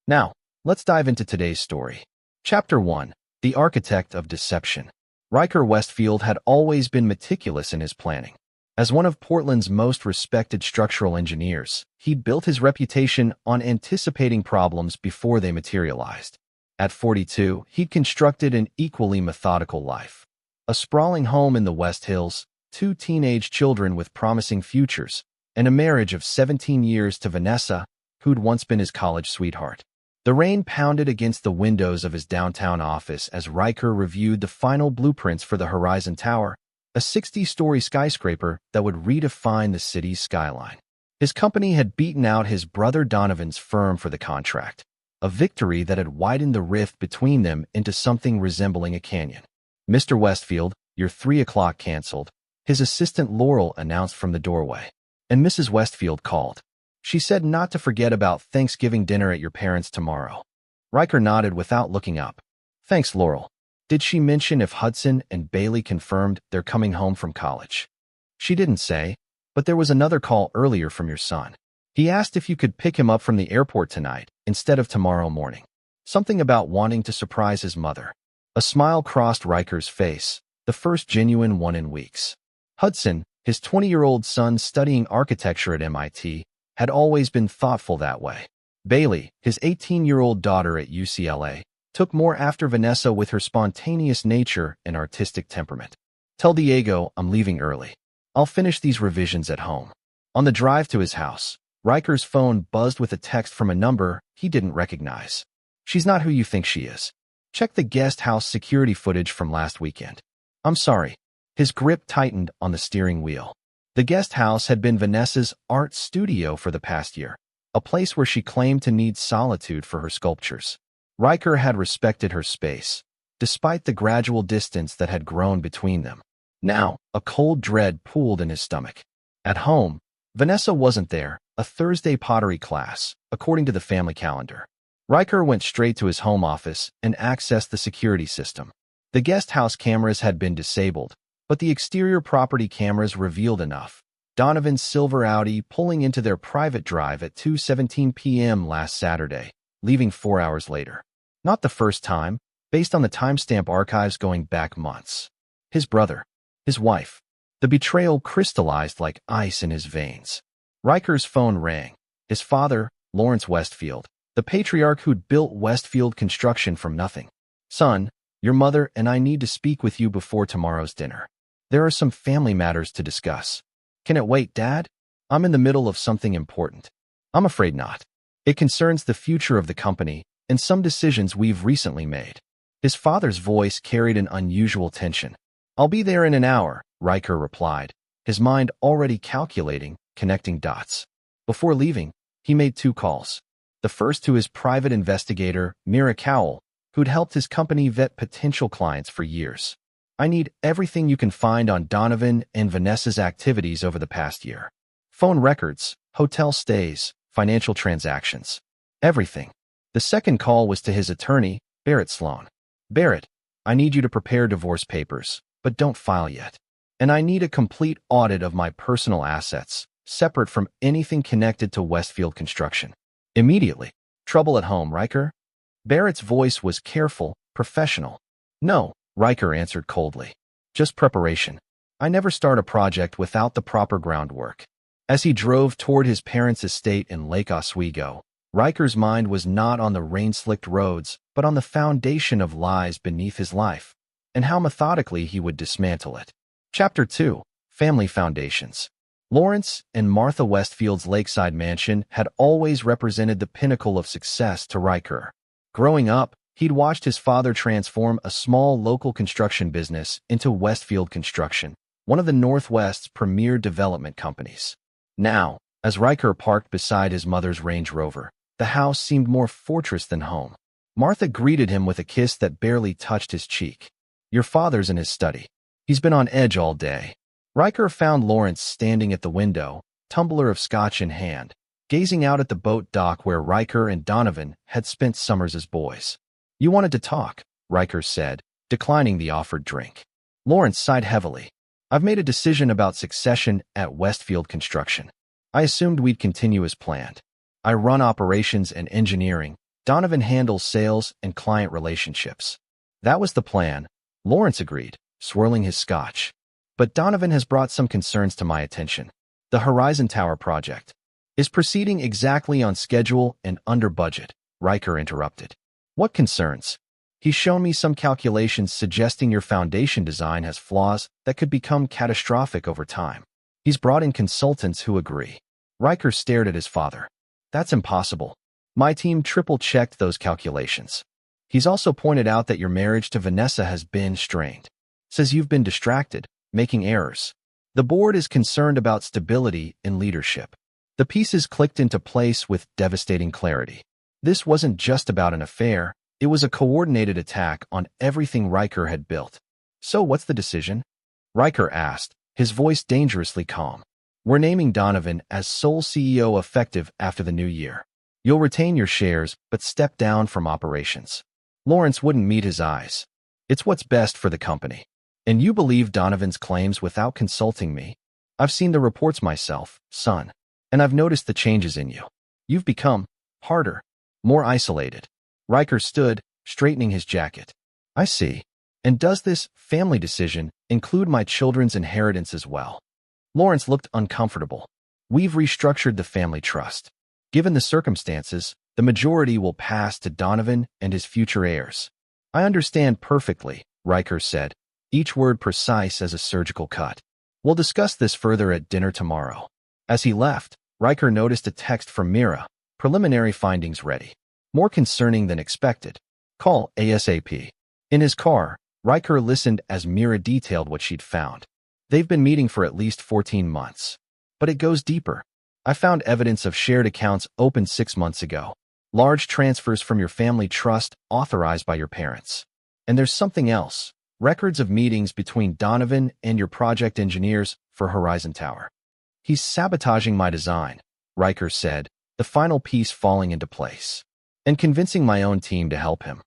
Now, let's dive into today's story. Chapter 1. The Architect of Deception. Riker Westfield had always been meticulous in his planning. As one of Portland's most respected structural engineers, he'd built his reputation on anticipating problems before they materialized. At 42, he'd constructed an equally methodical life. A sprawling home in the West Hills, 2 teenage children with promising futures, and a marriage of 17 years to Vanessa, who'd once been his college sweetheart. The rain pounded against the windows of his downtown office as Riker reviewed the final blueprints for the Horizon Tower, a 60-story skyscraper that would redefine the city's skyline. His company had beaten out his brother Donovan's firm for the contract, a victory that had widened the rift between them into something resembling a canyon. "Mr. Westfield, your 3 o'clock canceled," his assistant Laurel announced from the doorway. And Mrs. Westfield called. "She said not to forget about Thanksgiving dinner at your parents' tomorrow." Riker nodded without looking up. "Thanks, Laurel. Did she mention if Hudson and Bailey confirmed they're coming home from college?" "She didn't say, but there was another call earlier from your son. He asked if you could pick him up from the airport tonight instead of tomorrow morning. Something about wanting to surprise his mother." A smile crossed Riker's face, the first genuine one in weeks. Hudson, his 20-year-old son studying architecture at MIT, had always been thoughtful that way. Bailey, his 18-year-old daughter at UCLA, took more after Vanessa with her spontaneous nature and artistic temperament. "Tell Diego I'm leaving early. I'll finish these revisions at home." On the drive to his house, Riker's phone buzzed with a text from a number he didn't recognize. "She's not who you think she is. Check the guest house security footage from last weekend." "I'm sorry." His grip tightened on the steering wheel. The guest house had been Vanessa's art studio for the past year, a place where she claimed to need solitude for her sculptures. Riker had respected her space, despite the gradual distance that had grown between them. Now, a cold dread pooled in his stomach. At home, Vanessa wasn't there, a Thursday pottery class, according to the family calendar. Riker went straight to his home office and accessed the security system. The guest house cameras had been disabled, but the exterior property cameras revealed enough. Donovan's silver Audi pulling into their private drive at 2:17 p.m. last Saturday, leaving 4 hours later. Not the first time, based on the timestamp archives going back months. His brother, his wife. The betrayal crystallized like ice in his veins. Riker's phone rang. His father, Lawrence Westfield, the patriarch who'd built Westfield Construction from nothing. "Son, your mother and I need to speak with you before tomorrow's dinner. There are some family matters to discuss." "Can it wait, Dad? I'm in the middle of something important." "I'm afraid not. It concerns the future of the company and some decisions we've recently made." His father's voice carried an unusual tension. "I'll be there in an hour," Riker replied, his mind already calculating, connecting dots. Before leaving, he made 2 calls. The first to his private investigator, Mira Cowell, who'd helped his company vet potential clients for years. "I need everything you can find on Donovan and Vanessa's activities over the past year. Phone records, hotel stays, financial transactions. Everything." The second call was to his attorney, Barrett Sloan. "Barrett, I need you to prepare divorce papers, but don't file yet. And I need a complete audit of my personal assets, separate from anything connected to Westfield Construction. Immediately." "Trouble at home, Riker?" Barrett's voice was careful, professional. "No," Riker answered coldly. "Just preparation. I never start a project without the proper groundwork." As he drove toward his parents' estate in Lake Oswego, Riker's mind was not on the rain-slicked roads, but on the foundation of lies beneath his life, and how methodically he would dismantle it. Chapter 2. Family Foundations. Lawrence and Martha Westfield's lakeside mansion had always represented the pinnacle of success to Riker. Growing up, he'd watched his father transform a small local construction business into Westfield Construction, one of the Northwest's premier development companies. Now, as Riker parked beside his mother's Range Rover, the house seemed more fortress than home. Martha greeted him with a kiss that barely touched his cheek. "Your father's in his study. He's been on edge all day." Riker found Lawrence standing at the window, tumbler of scotch in hand, gazing out at the boat dock where Riker and Donovan had spent summers as boys. "You wanted to talk," Riker said, declining the offered drink. Lawrence sighed heavily. "I've made a decision about succession at Westfield Construction. I assumed we'd continue as planned. I run operations and engineering, Donovan handles sales and client relationships. That was the plan, Lawrence agreed, swirling his scotch. But Donovan has brought some concerns to my attention. The Horizon Tower project is proceeding exactly on schedule and under budget, Riker interrupted. What concerns? He's shown me some calculations suggesting your foundation design has flaws that could become catastrophic over time. He's brought in consultants who agree. Riker stared at his father. That's impossible. My team triple-checked those calculations. He's also pointed out that your marriage to Vanessa has been strained. Says you've been distracted, making errors. The board is concerned about stability in leadership. The pieces clicked into place with devastating clarity. This wasn't just about an affair, it was a coordinated attack on everything Riker had built. So what's the decision? Riker asked, his voice dangerously calm. We're naming Donovan as sole CEO effective after the new year. You'll retain your shares, but step down from operations. Lawrence wouldn't meet his eyes. It's what's best for the company. And you believe Donovan's claims without consulting me? I've seen the reports myself, son. And I've noticed the changes in you. You've become harder, more isolated. Riker stood, straightening his jacket. I see. And does this family decision include my children's inheritance as well? Lawrence looked uncomfortable. We've restructured the family trust. Given the circumstances, the majority will pass to Donovan and his future heirs. I understand perfectly, Riker said, each word precise as a surgical cut. We'll discuss this further at dinner tomorrow. As he left, Riker noticed a text from Mira, preliminary findings ready. More concerning than expected. Call ASAP. In his car, Riker listened as Mira detailed what she'd found. They've been meeting for at least 14 months. But it goes deeper. I found evidence of shared accounts opened 6 months ago. Large transfers from your family trust authorized by your parents. And there's something else. Records of meetings between Donovan and your project engineers for Horizon Tower. He's sabotaging my design, Riker said, the final piece falling into place. And convincing my own team to help him.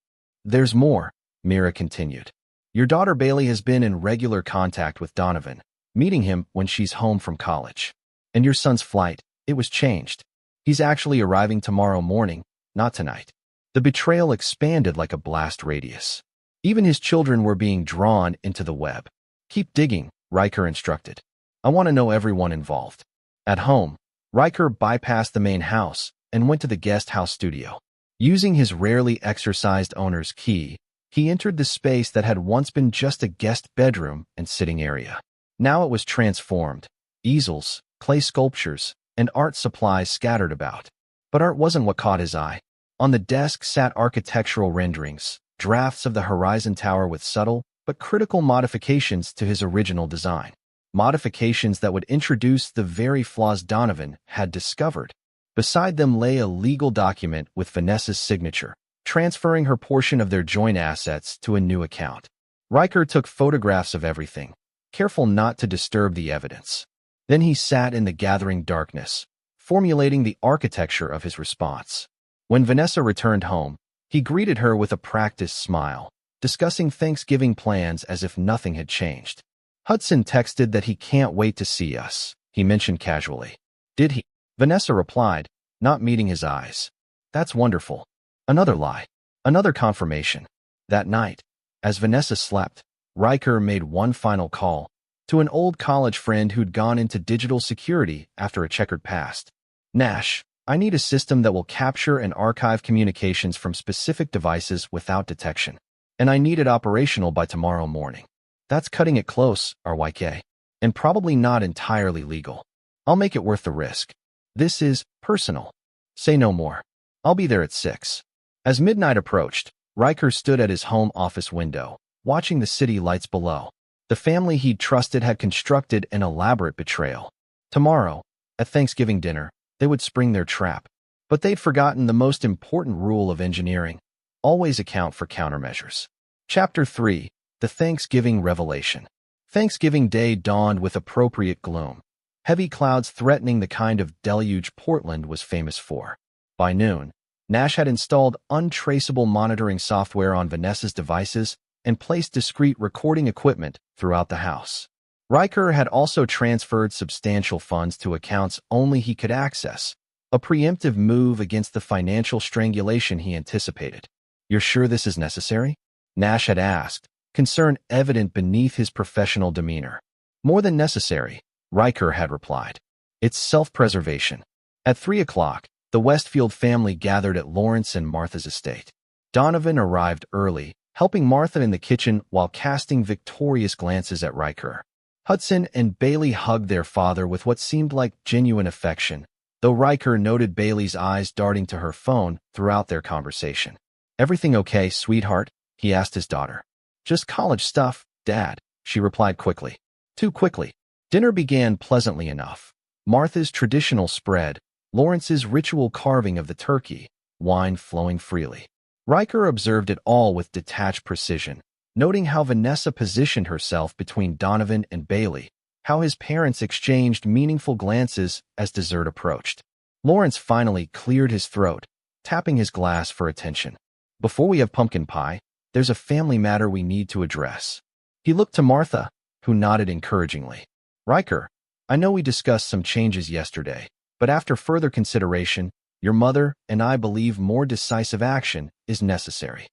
There's more, Mira continued. Your daughter Bailey has been in regular contact with Donovan, meeting him when she's home from college. And your son's flight, it was changed. He's actually arriving tomorrow morning, not tonight. The betrayal expanded like a blast radius. Even his children were being drawn into the web. Keep digging, Riker instructed. I want to know everyone involved. At home, Riker bypassed the main house and went to the guest house studio. Using his rarely exercised owner's key, he entered the space that had once been just a guest bedroom and sitting area. Now it was transformed. Easels, clay sculptures, and art supplies scattered about. But art wasn't what caught his eye. On the desk sat architectural renderings, drafts of the Horizon Tower with subtle but critical modifications to his original design. Modifications that would introduce the very flaws Donovan had discovered. Beside them lay a legal document with Vanessa's signature, transferring her portion of their joint assets to a new account. Riker took photographs of everything, careful not to disturb the evidence. Then he sat in the gathering darkness, formulating the architecture of his response. When Vanessa returned home, he greeted her with a practiced smile, discussing Thanksgiving plans as if nothing had changed. Hudson texted that he can't wait to see us, he mentioned casually. Did he? Vanessa replied, not meeting his eyes. That's wonderful. Another lie. Another confirmation. That night, as Vanessa slept, Riker made one final call to an old college friend who'd gone into digital security after a checkered past. Nash, I need a system that will capture and archive communications from specific devices without detection. And I need it operational by tomorrow morning. That's cutting it close, RYK. And probably not entirely legal. I'll make it worth the risk. This is personal. Say no more. I'll be there at 6. As midnight approached, Riker stood at his home office window, watching the city lights below. The family he'd trusted had constructed an elaborate betrayal. Tomorrow, at Thanksgiving dinner, they would spring their trap. But they'd forgotten the most important rule of engineering. Always account for countermeasures. Chapter 3. The Thanksgiving Revelation. Thanksgiving Day dawned with appropriate gloom. Heavy clouds threatening the kind of deluge Portland was famous for. By noon, Nash had installed untraceable monitoring software on Vanessa's devices and placed discrete recording equipment throughout the house. Riker had also transferred substantial funds to accounts only he could access, a preemptive move against the financial strangulation he anticipated. "You're sure this is necessary?" Nash had asked, concern evident beneath his professional demeanor. "More than necessary," Riker had replied. "It's self-preservation." At 3 o'clock, the Westfield family gathered at Lawrence and Martha's estate. Donovan arrived early, helping Martha in the kitchen while casting victorious glances at Riker. Hudson and Bailey hugged their father with what seemed like genuine affection, though Riker noted Bailey's eyes darting to her phone throughout their conversation. "Everything okay, sweetheart?" he asked his daughter. "Just college stuff, Dad," she replied quickly. Too quickly. Dinner began pleasantly enough. Martha's traditional spread, Lawrence's ritual carving of the turkey, wine flowing freely. Riker observed it all with detached precision, noting how Vanessa positioned herself between Donovan and Bailey, how his parents exchanged meaningful glances as dessert approached. Lawrence finally cleared his throat, tapping his glass for attention. "Before we have pumpkin pie, there's a family matter we need to address." He looked to Martha, who nodded encouragingly. "Riker, I know we discussed some changes yesterday, but after further consideration, your mother and I believe more decisive action is necessary."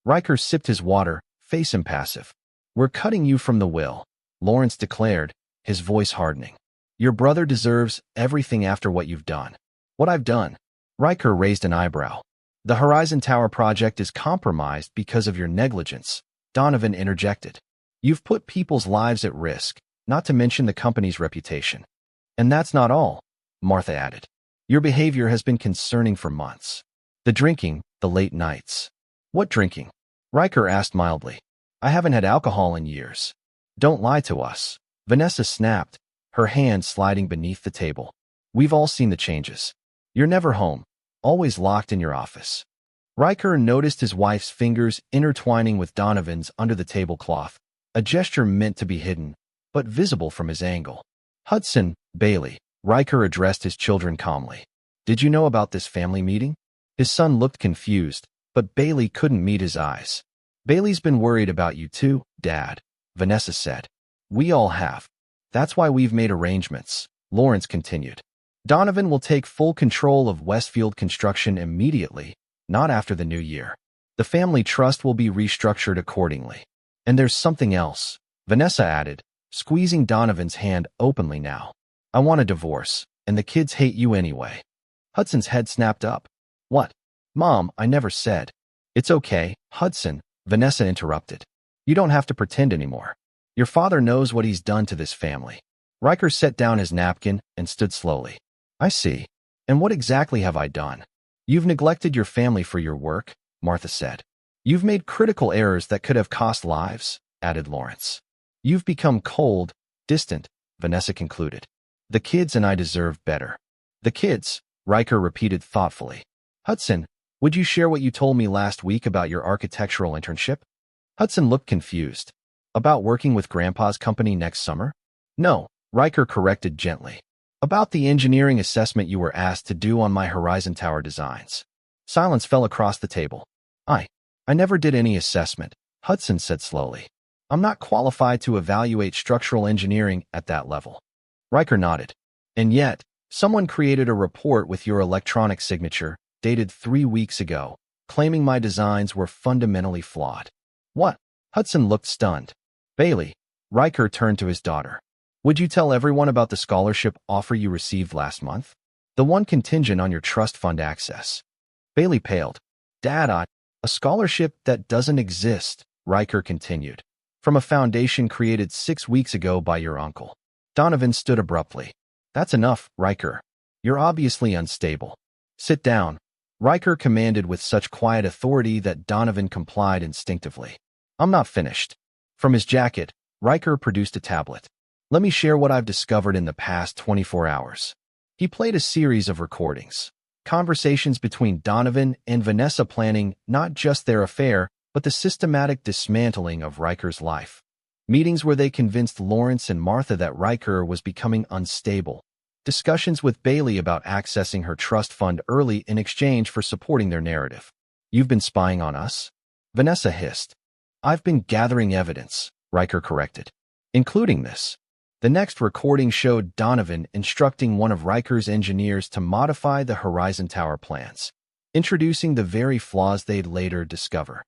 Riker sipped his water, face impassive. "We're cutting you from the will," Lawrence declared, his voice hardening. "Your brother deserves everything after what you've done." "What I've done?" Riker raised an eyebrow. "The Horizon Tower project is compromised because of your negligence," Donovan interjected. "You've put people's lives at risk, not to mention the company's reputation." "And that's not all," Martha added. "Your behavior has been concerning for months. The drinking, the late nights." "What drinking?" Riker asked mildly. "I haven't had alcohol in years." "Don't lie to us," Vanessa snapped, her hand sliding beneath the table. "We've all seen the changes. You're never home, always locked in your office." Riker noticed his wife's fingers intertwining with Donovan's under the tablecloth, a gesture meant to be hidden, but visible from his angle. "Hudson, Bailey," Riker addressed his children calmly. "Did you know about this family meeting?" His son looked confused, but Bailey couldn't meet his eyes. "Bailey's been worried about you too, Dad," Vanessa said. "We all have. That's why we've made arrangements," Lawrence continued. "Donovan will take full control of Westfield construction immediately, not after the new year. The family trust will be restructured accordingly. And there's something else," Vanessa added, squeezing Donovan's hand openly now. "I want a divorce, and the kids hate you anyway." Hudson's head snapped up. "What?" "Mom, I never said." "It's okay, Hudson," Vanessa interrupted. "You don't have to pretend anymore. Your father knows what he's done to this family." Riker set down his napkin and stood slowly. "I see. And what exactly have I done?" "You've neglected your family for your work," Martha said. "You've made critical errors that could have cost lives," added Lawrence. "You've become cold, distant," Vanessa concluded. "The kids and I deserve better." "The kids," Riker repeated thoughtfully. "Hudson, would you share what you told me last week about your architectural internship?" Hudson looked confused. "About working with Grandpa's company next summer?" "No," Riker corrected gently. "About the engineering assessment you were asked to do on my Horizon Tower designs." Silence fell across the table. I never did any assessment," Hudson said slowly. "I'm not qualified to evaluate structural engineering at that level." Riker nodded. "And yet, someone created a report with your electronic signature, dated 3 weeks ago, claiming my designs were fundamentally flawed." "What?" Hudson looked stunned. "Bailey," Riker turned to his daughter. "Would you tell everyone about the scholarship offer you received last month? The one contingent on your trust fund access." Bailey paled. "Dad, a scholarship that doesn't exist," Riker continued, "from a foundation created 6 weeks ago by your uncle." Donovan stood abruptly. "That's enough, Riker. You're obviously unstable. Sit down," Riker commanded with such quiet authority that Donovan complied instinctively. "I'm not finished." From his jacket, Riker produced a tablet. "Let me share what I've discovered in the past 24 hours. He played a series of recordings. Conversations between Donovan and Vanessa planning not just their affair, but the systematic dismantling of Riker's life. Meetings where they convinced Lawrence and Martha that Riker was becoming unstable. Discussions with Bailey about accessing her trust fund early in exchange for supporting their narrative. "You've been spying on us?" Vanessa hissed. "I've been gathering evidence," Riker corrected. "Including this." The next recording showed Donovan instructing one of Riker's engineers to modify the Horizon Tower plans, introducing the very flaws they'd later discover.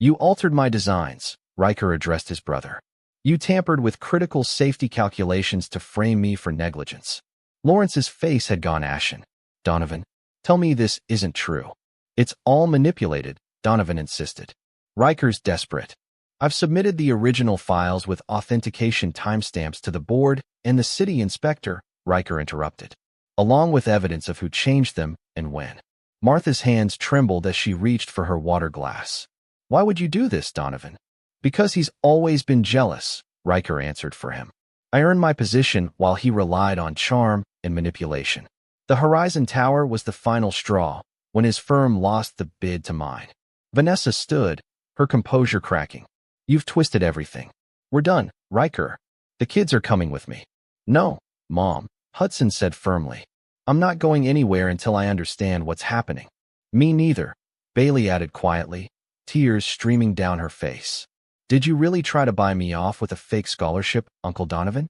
"You altered my designs," Riker addressed his brother. "You tampered with critical safety calculations to frame me for negligence." Lawrence's face had gone ashen. "Donovan, tell me this isn't true." "It's all manipulated," Donovan insisted. Riker's desperate. "I've submitted the original files with authentication timestamps to the board and the city inspector," Riker interrupted, "along with evidence of who changed them and when." Martha's hands trembled as she reached for her water glass. "Why would you do this, Donovan?" "Because he's always been jealous," Riker answered for him. "I earned my position while he relied on charm and manipulation. The Horizon Tower was the final straw when his firm lost the bid to mine." Vanessa stood, her composure cracking. "You've twisted everything." "We're done, Riker. The kids are coming with me." "No, Mom," Hudson said firmly. "I'm not going anywhere until I understand what's happening." "Me neither," Bailey added quietly, tears streaming down her face. "Did you really try to buy me off with a fake scholarship, Uncle Donovan?"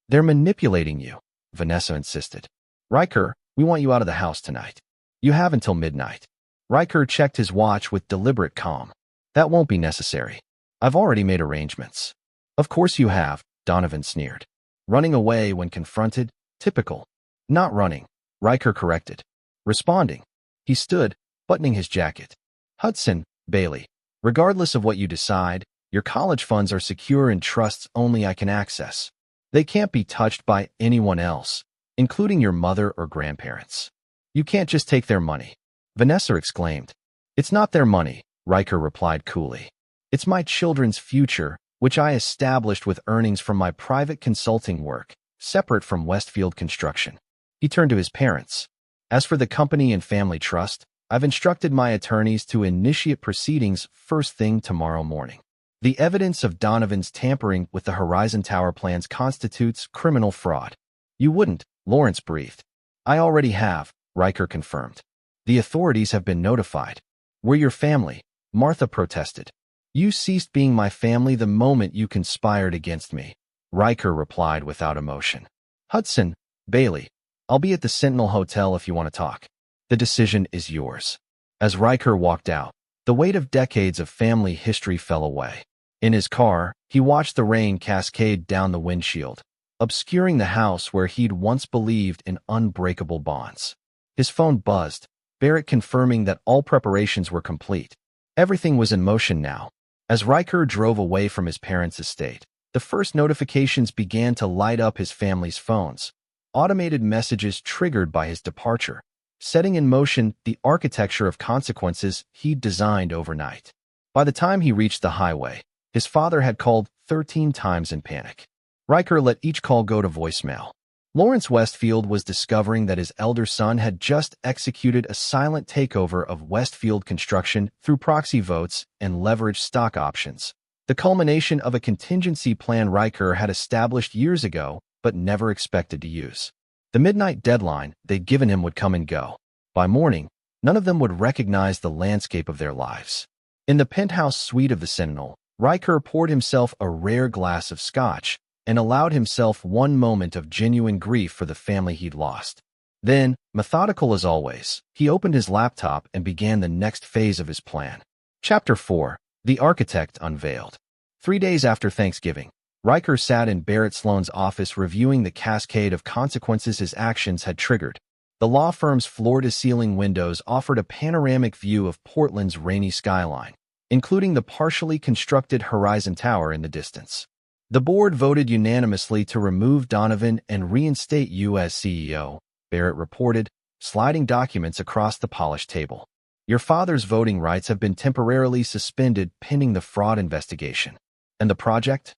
"They're manipulating you," Vanessa insisted. "Riker, we want you out of the house tonight. You have until midnight." Riker checked his watch with deliberate calm. "That won't be necessary. I've already made arrangements." "Of course you have," Donovan sneered. "Running away when confronted? Typical." "Not running," Riker corrected. "Responding." He stood, buttoning his jacket. "Hudson, Bailey, regardless of what you decide, your college funds are secure in trusts only I can access. They can't be touched by anyone else, including your mother or grandparents. You can't just take their money." Vanessa exclaimed. "It's not their money," Riker replied coolly. "It's my children's future, which I established with earnings from my private consulting work, separate from Westfield Construction." He turned to his parents. "As for the company and family trust, I've instructed my attorneys to initiate proceedings first thing tomorrow morning. The evidence of Donovan's tampering with the Horizon Tower plans constitutes criminal fraud." "You wouldn't," Lawrence breathed. "I already have," Riker confirmed. "The authorities have been notified." "We're your family," Martha protested. "You ceased being my family the moment you conspired against me," Riker replied without emotion. "Hudson, Bailey, I'll be at the Sentinel Hotel if you want to talk. The decision is yours." As Riker walked out, the weight of decades of family history fell away. In his car, he watched the rain cascade down the windshield, obscuring the house where he'd once believed in unbreakable bonds. His phone buzzed, Barrett confirming that all preparations were complete. Everything was in motion now. As Riker drove away from his parents' estate, the first notifications began to light up his family's phones, automated messages triggered by his departure, setting in motion the architecture of consequences he'd designed overnight. By the time he reached the highway, his father had called 13 times in panic. Riker let each call go to voicemail. Lawrence Westfield was discovering that his elder son had just executed a silent takeover of Westfield Construction through proxy votes and leveraged stock options, the culmination of a contingency plan Riker had established years ago but never expected to use. The midnight deadline they'd given him would come and go. By morning, none of them would recognize the landscape of their lives. In the penthouse suite of the Sentinel, Riker poured himself a rare glass of scotch and allowed himself one moment of genuine grief for the family he'd lost. Then, methodical as always, he opened his laptop and began the next phase of his plan. Chapter 4. The Architect Unveiled. 3 days after Thanksgiving, Riker sat in Barrett Sloan's office reviewing the cascade of consequences his actions had triggered. The law firm's floor-to-ceiling windows offered a panoramic view of Portland's rainy skyline, including the partially constructed Horizon Tower in the distance. The board voted unanimously to remove Donovan and reinstate you as CEO, Barrett reported, sliding documents across the polished table. "Your father's voting rights have been temporarily suspended pending the fraud investigation." "And the project?"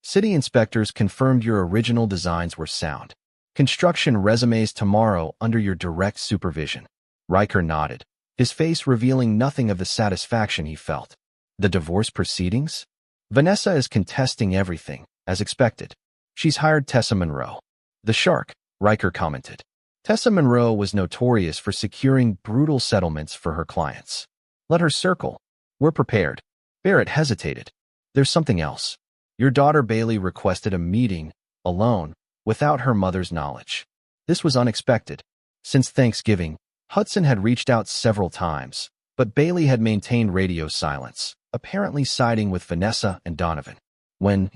"City inspectors confirmed your original designs were sound. Construction resumes tomorrow under your direct supervision." Riker nodded, his face revealing nothing of the satisfaction he felt. "The divorce proceedings?" "Vanessa is contesting everything, as expected. She's hired Tessa Monroe." "The shark," Riker commented. Tessa Monroe was notorious for securing brutal settlements for her clients. "Let her circle. We're prepared." Barrett hesitated. "There's something else. Your daughter Bailey requested a meeting alone, without her mother's knowledge. This was unexpected. Since Thanksgiving, Hudson had reached out several times, but Bailey had maintained radio silence, apparently siding with Vanessa and Donovan. When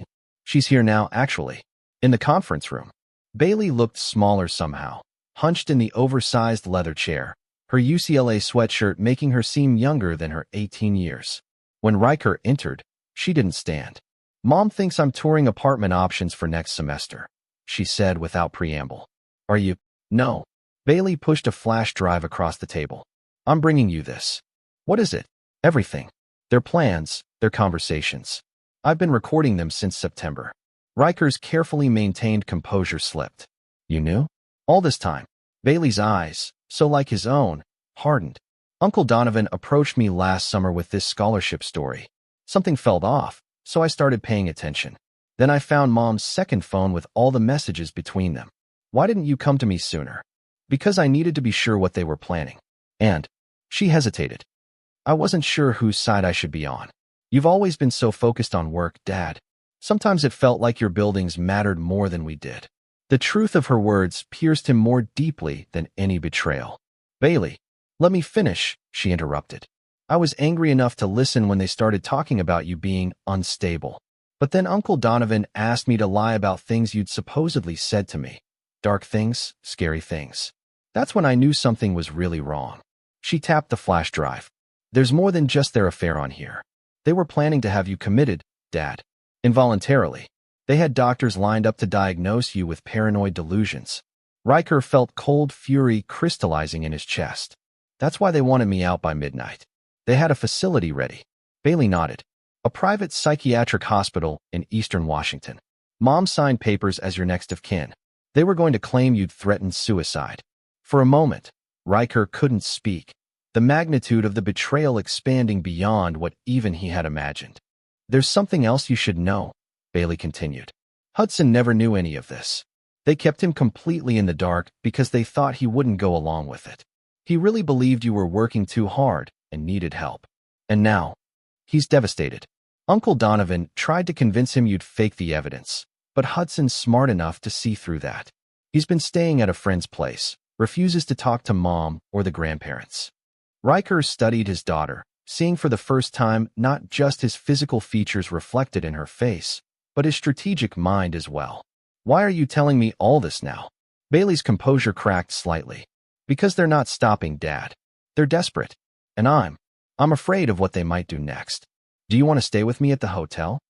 she's here now, actually, in the conference room. Bailey looked smaller somehow, hunched in the oversized leather chair, her UCLA sweatshirt making her seem younger than her 18 years. When Riker entered, she didn't stand. "Mom thinks I'm touring apartment options for next semester," she said without preamble. "Are you?" "No." Bailey pushed a flash drive across the table. "I'm bringing you this." "What is it?" "Everything. Their plans, their conversations. I've been recording them since September." Riker's carefully maintained composure slipped. "You knew?" "All this time." Bailey's eyes, so like his own, hardened. "Uncle Donovan approached me last summer with this scholarship story. Something felt off, so I started paying attention. Then I found Mom's second phone with all the messages between them. Why didn't you come to me sooner?" "Because I needed to be sure what they were planning. And," she hesitated, "I wasn't sure whose side I should be on. You've always been so focused on work, Dad. Sometimes it felt like your buildings mattered more than we did." The truth of her words pierced him more deeply than any betrayal. "Bailey, let me finish," she interrupted. "I was angry enough to listen when they started talking about you being unstable. But then Uncle Donovan asked me to lie about things you'd supposedly said to me. Dark things, scary things. That's when I knew something was really wrong." She tapped the flash drive. "There's more than just their affair on here. They were planning to have you committed, Dad. Involuntarily. They had doctors lined up to diagnose you with paranoid delusions." Riker felt cold fury crystallizing in his chest. "That's why they wanted me out by midnight. They had a facility ready." Bailey nodded. "A private psychiatric hospital in eastern Washington. Mom signed papers as your next of kin. They were going to claim you'd threatened suicide." For a moment, Riker couldn't speak, the magnitude of the betrayal expanding beyond what even he had imagined. "There's something else you should know," Bailey continued. "Hudson never knew any of this. They kept him completely in the dark because they thought he wouldn't go along with it. He really believed you were working too hard and needed help. And now, he's devastated. Uncle Donovan tried to convince him you'd fake the evidence, but Hudson's smart enough to see through that. He's been staying at a friend's place, refuses to talk to Mom or the grandparents." Riker studied his daughter, seeing for the first time not just his physical features reflected in her face, but his strategic mind as well. "Why are you telling me all this now?" Bailey's composure cracked slightly. "Because they're not stopping, Dad. They're desperate. And I'm afraid of what they might do next. Do you want to stay with me at the hotel?"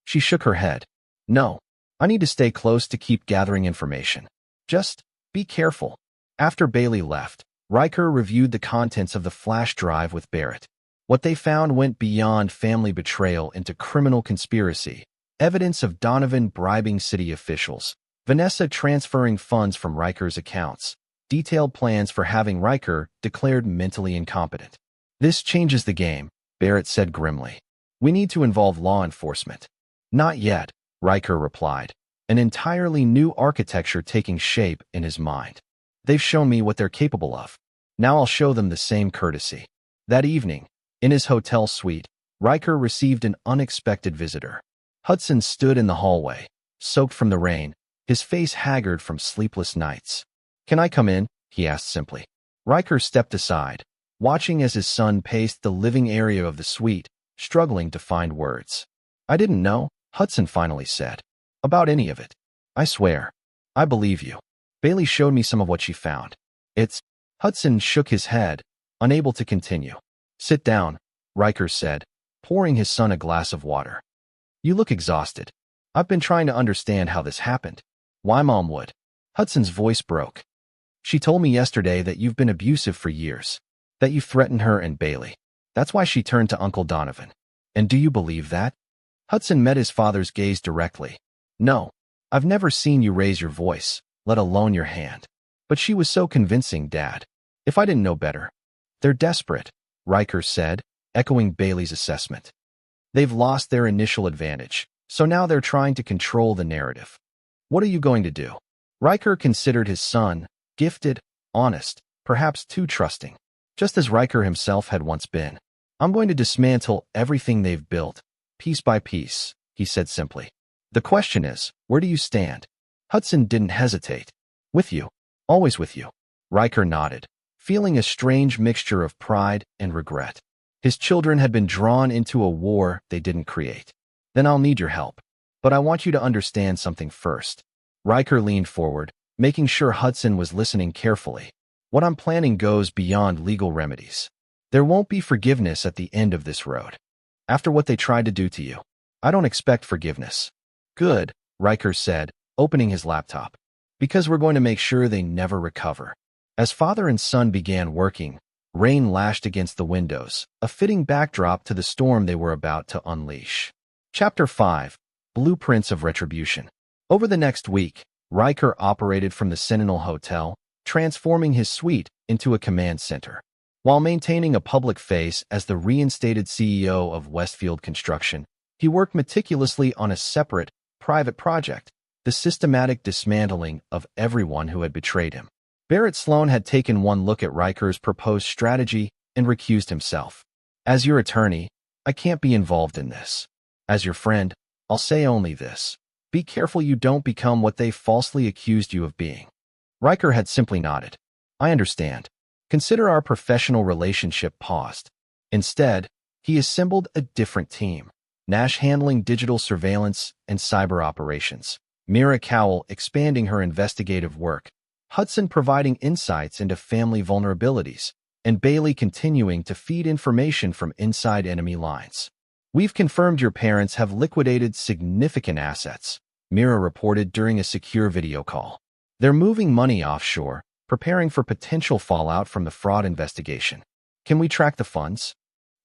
She shook her head. "No. I need to stay close to keep gathering information. Just be careful." After Bailey left, Riker reviewed the contents of the flash drive with Barrett. What they found went beyond family betrayal into criminal conspiracy, evidence of Donovan bribing city officials, Vanessa transferring funds from Riker's accounts, detailed plans for having Riker declared mentally incompetent. "This changes the game," Barrett said grimly. "We need to involve law enforcement." "Not yet," Riker replied, an entirely new architecture taking shape in his mind. "They've shown me what they're capable of. Now I'll show them the same courtesy." That evening, in his hotel suite, Riker received an unexpected visitor. Hudson stood in the hallway, soaked from the rain, his face haggard from sleepless nights. "Can I come in?" he asked simply. Riker stepped aside, watching as his son paced the living area of the suite, struggling to find words. "I didn't know," Hudson finally said, "about any of it. I swear. I believe you. Bailey showed me some of what she found. It's—" Hudson shook his head, unable to continue. "Sit down," Riker said, pouring his son a glass of water. "You look exhausted. I've been trying to understand how this happened. Why Mom would." Hudson's voice broke. "She told me yesterday that you've been abusive for years, that you threatened her and Bailey. That's why she turned to Uncle Donovan. And do you believe that?" Hudson met his father's gaze directly. "No, I've never seen you raise your voice, let alone your hand. But she was so convincing, Dad. If I didn't know better." "They're desperate," Riker said, echoing Bailey's assessment. "They've lost their initial advantage, so now they're trying to control the narrative. What are you going to do?" Riker considered his son, gifted, honest, perhaps too trusting, just as Riker himself had once been. "I'm going to dismantle everything they've built, piece by piece," he said simply. "The question is, where do you stand? Hudson didn't hesitate. With you. Always with you. Riker nodded, feeling a strange mixture of pride and regret. His children had been drawn into a war they didn't create. Then I'll need your help. But I want you to understand something first. Riker leaned forward, making sure Hudson was listening carefully. What I'm planning goes beyond legal remedies. There won't be forgiveness at the end of this road. After what they tried to do to you, I don't expect forgiveness. Good, Riker said, opening his laptop. Because we're going to make sure they never recover. As father and son began working, rain lashed against the windows, a fitting backdrop to the storm they were about to unleash. Chapter 5. Blueprints of Retribution. Over the next week, Riker operated from the Sentinel Hotel, transforming his suite into a command center. While maintaining a public face as the reinstated CEO of Westfield Construction, he worked meticulously on a separate, private project, the systematic dismantling of everyone who had betrayed him. Barrett Sloan had taken one look at Riker's proposed strategy and recused himself. As your attorney, I can't be involved in this. As your friend, I'll say only this. Be careful you don't become what they falsely accused you of being. Riker had simply nodded. I understand. Consider our professional relationship paused. Instead, he assembled a different team. Nash handling digital surveillance and cyber operations. Mira Cowell expanding her investigative work. Hudson providing insights into family vulnerabilities. And Bailey continuing to feed information from inside enemy lines. We've confirmed your parents have liquidated significant assets, Mira reported during a secure video call. They're moving money offshore, preparing for potential fallout from the fraud investigation. Can we track the funds?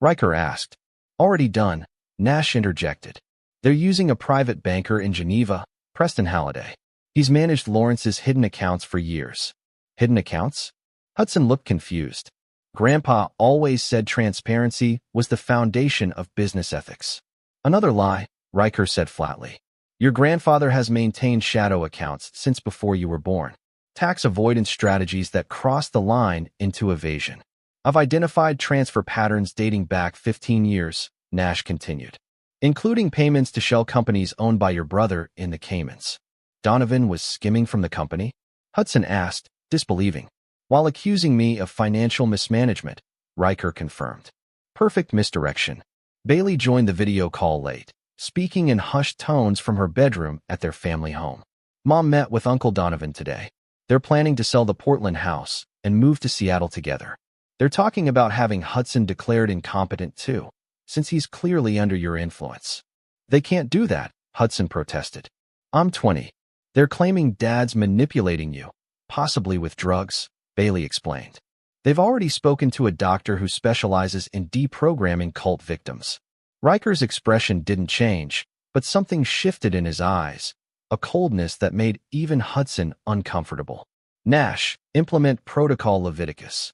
Riker asked. Already done, Nash interjected. They're using a private banker in Geneva, Preston Halliday. He's managed Lawrence's hidden accounts for years. Hidden accounts? Hudson looked confused. Grandpa always said transparency was the foundation of business ethics. Another lie, Riker said flatly. Your grandfather has maintained shadow accounts since before you were born. Tax avoidance strategies that cross the line into evasion. I've identified transfer patterns dating back 15 years, Nash continued, including payments to shell companies owned by your brother in the Caymans. Donovan was skimming from the company? Hudson asked, disbelieving. While accusing me of financial mismanagement, Riker confirmed. Perfect misdirection. Bailey joined the video call late, speaking in hushed tones from her bedroom at their family home. Mom met with Uncle Donovan today. They're planning to sell the Portland house and move to Seattle together. They're talking about having Hudson declared incompetent too, since he's clearly under your influence. They can't do that, Hudson protested. I'm 20. They're claiming Dad's manipulating you, possibly with drugs, Bailey explained. They've already spoken to a doctor who specializes in deprogramming cult victims. Riker's expression didn't change, but something shifted in his eyes, a coldness that made even Hudson uncomfortable. Nash, implement Protocol Leviticus.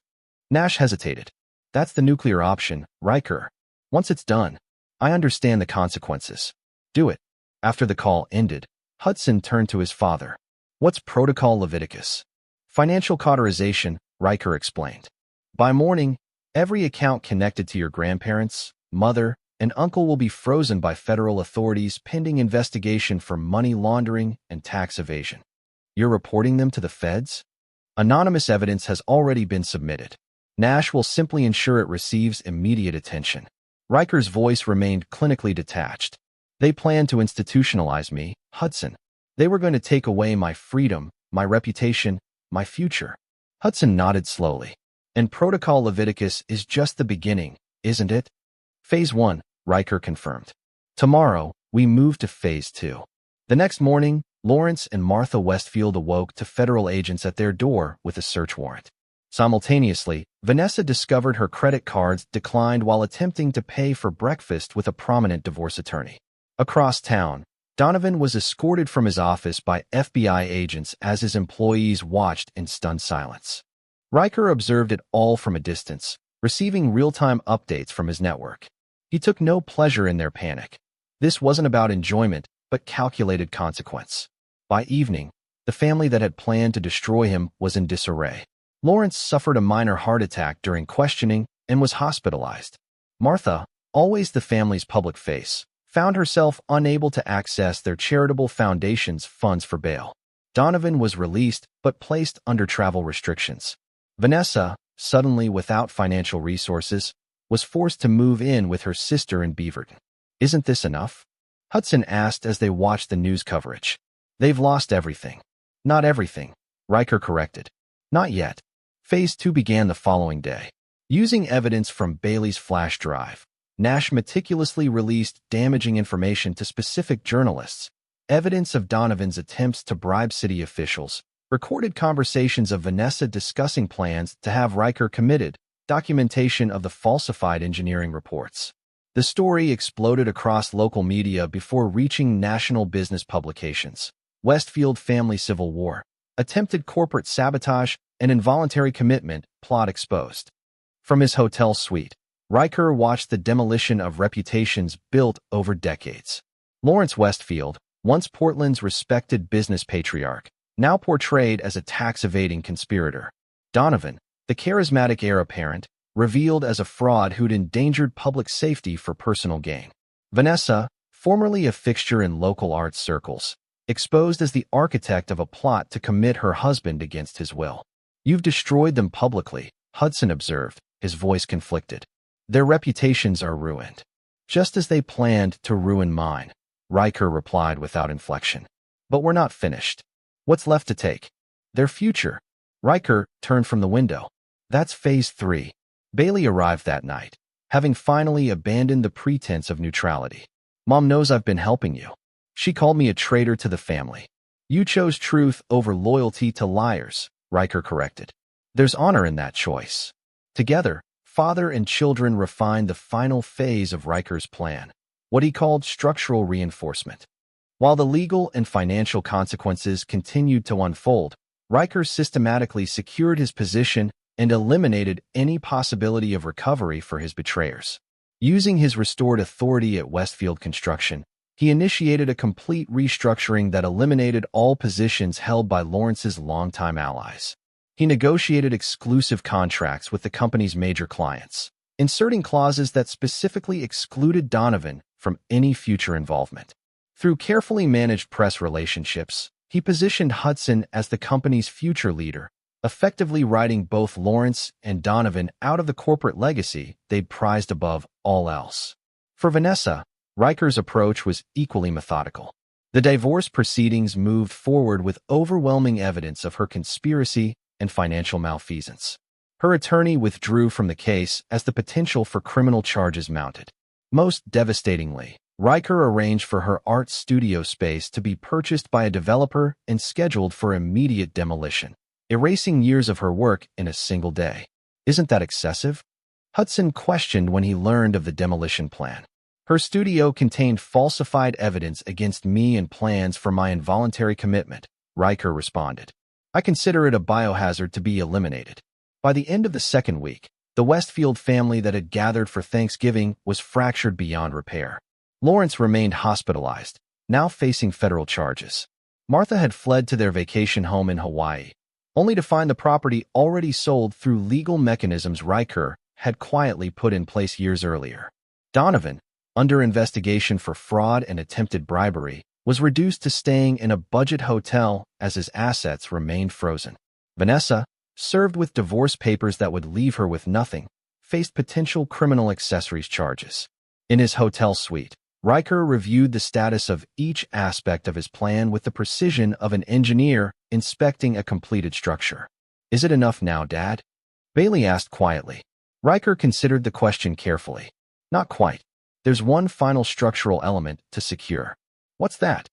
Nash hesitated. That's the nuclear option, Riker. Once it's done, I understand the consequences. Do it. After the call ended, Hudson turned to his father. What's Protocol Leviticus? Financial cauterization, Riker explained. By morning, every account connected to your grandparents, mother, and uncle will be frozen by federal authorities pending investigation for money laundering and tax evasion. You're reporting them to the feds? Anonymous evidence has already been submitted. Nash will simply ensure it receives immediate attention. Riker's voice remained clinically detached. They plan to institutionalize me, Hudson. They were going to take away my freedom, my reputation, my future. Hudson nodded slowly. And Protocol Leviticus is just the beginning, isn't it? Phase 1, Riker confirmed. Tomorrow, we move to Phase 2. The next morning, Lawrence and Martha Westfield awoke to federal agents at their door with a search warrant. Simultaneously, Vanessa discovered her credit cards declined while attempting to pay for breakfast with a prominent divorce attorney. Across town, Donovan was escorted from his office by FBI agents as his employees watched in stunned silence. Riker observed it all from a distance, receiving real-time updates from his network. He took no pleasure in their panic. This wasn't about enjoyment, but calculated consequence. By evening, the family that had planned to destroy him was in disarray. Lawrence suffered a minor heart attack during questioning and was hospitalized. Martha, always the family's public face, found herself unable to access their charitable foundation's funds for bail. Donovan was released but placed under travel restrictions. Vanessa, suddenly without financial resources, was forced to move in with her sister in Beaverton. Isn't this enough? Hudson asked as they watched the news coverage. They've lost everything. Not everything, Riker corrected. Not yet. Phase 2 began the following day. Using evidence from Bailey's flash drive, Nash meticulously released damaging information to specific journalists, evidence of Donovan's attempts to bribe city officials, recorded conversations of Vanessa discussing plans to have Riker committed, documentation of the falsified engineering reports. The story exploded across local media before reaching national business publications. Westfield family civil war, attempted corporate sabotage, and involuntary commitment, plot exposed. From his hotel suite, Riker watched the demolition of reputations built over decades. Lawrence Westfield, once Portland's respected business patriarch, now portrayed as a tax-evading conspirator. Donovan, the charismatic heir apparent, revealed as a fraud who'd endangered public safety for personal gain. Vanessa, formerly a fixture in local arts circles, exposed as the architect of a plot to commit her husband against his will. You've destroyed them publicly, Hudson observed, his voice conflicted. Their reputations are ruined. Just as they planned to ruin mine, Riker replied without inflection. But we're not finished. What's left to take? Their future. Riker turned from the window. That's Phase 3. Bailey arrived that night, having finally abandoned the pretense of neutrality. Mom knows I've been helping you. She called me a traitor to the family. You chose truth over loyalty to liars, Riker corrected. There's honor in that choice. Together, father and children refined the final phase of Riker's plan, what he called structural reinforcement. While the legal and financial consequences continued to unfold, Riker systematically secured his position and eliminated any possibility of recovery for his betrayers. Using his restored authority at Westfield Construction, he initiated a complete restructuring that eliminated all positions held by Lawrence's longtime allies. He negotiated exclusive contracts with the company's major clients, inserting clauses that specifically excluded Donovan from any future involvement. Through carefully managed press relationships, he positioned Hudson as the company's future leader, effectively writing both Lawrence and Donovan out of the corporate legacy they'd prized above all else. For Vanessa, Riker's approach was equally methodical. The divorce proceedings moved forward with overwhelming evidence of her conspiracy and financial malfeasance. Her attorney withdrew from the case as the potential for criminal charges mounted. Most devastatingly, Riker arranged for her art studio space to be purchased by a developer and scheduled for immediate demolition, erasing years of her work in a single day. Isn't that excessive? Hudson questioned when he learned of the demolition plan. Her studio contained falsified evidence against me and plans for my involuntary commitment, Riker responded. I consider it a biohazard to be eliminated. By the end of the second week, the Westfield family that had gathered for Thanksgiving was fractured beyond repair. Lawrence remained hospitalized, now facing federal charges. Martha had fled to their vacation home in Hawaii, only to find the property already sold through legal mechanisms Riker had quietly put in place years earlier. Donovan, under investigation for fraud and attempted bribery, was reduced to staying in a budget hotel as his assets remained frozen. Vanessa, served with divorce papers that would leave her with nothing, faced potential criminal accessories charges. In his hotel suite, Riker reviewed the status of each aspect of his plan with the precision of an engineer inspecting a completed structure. Is it enough now, Dad? Bailey asked quietly. Riker considered the question carefully. Not quite. There's one final structural element to secure. What's that?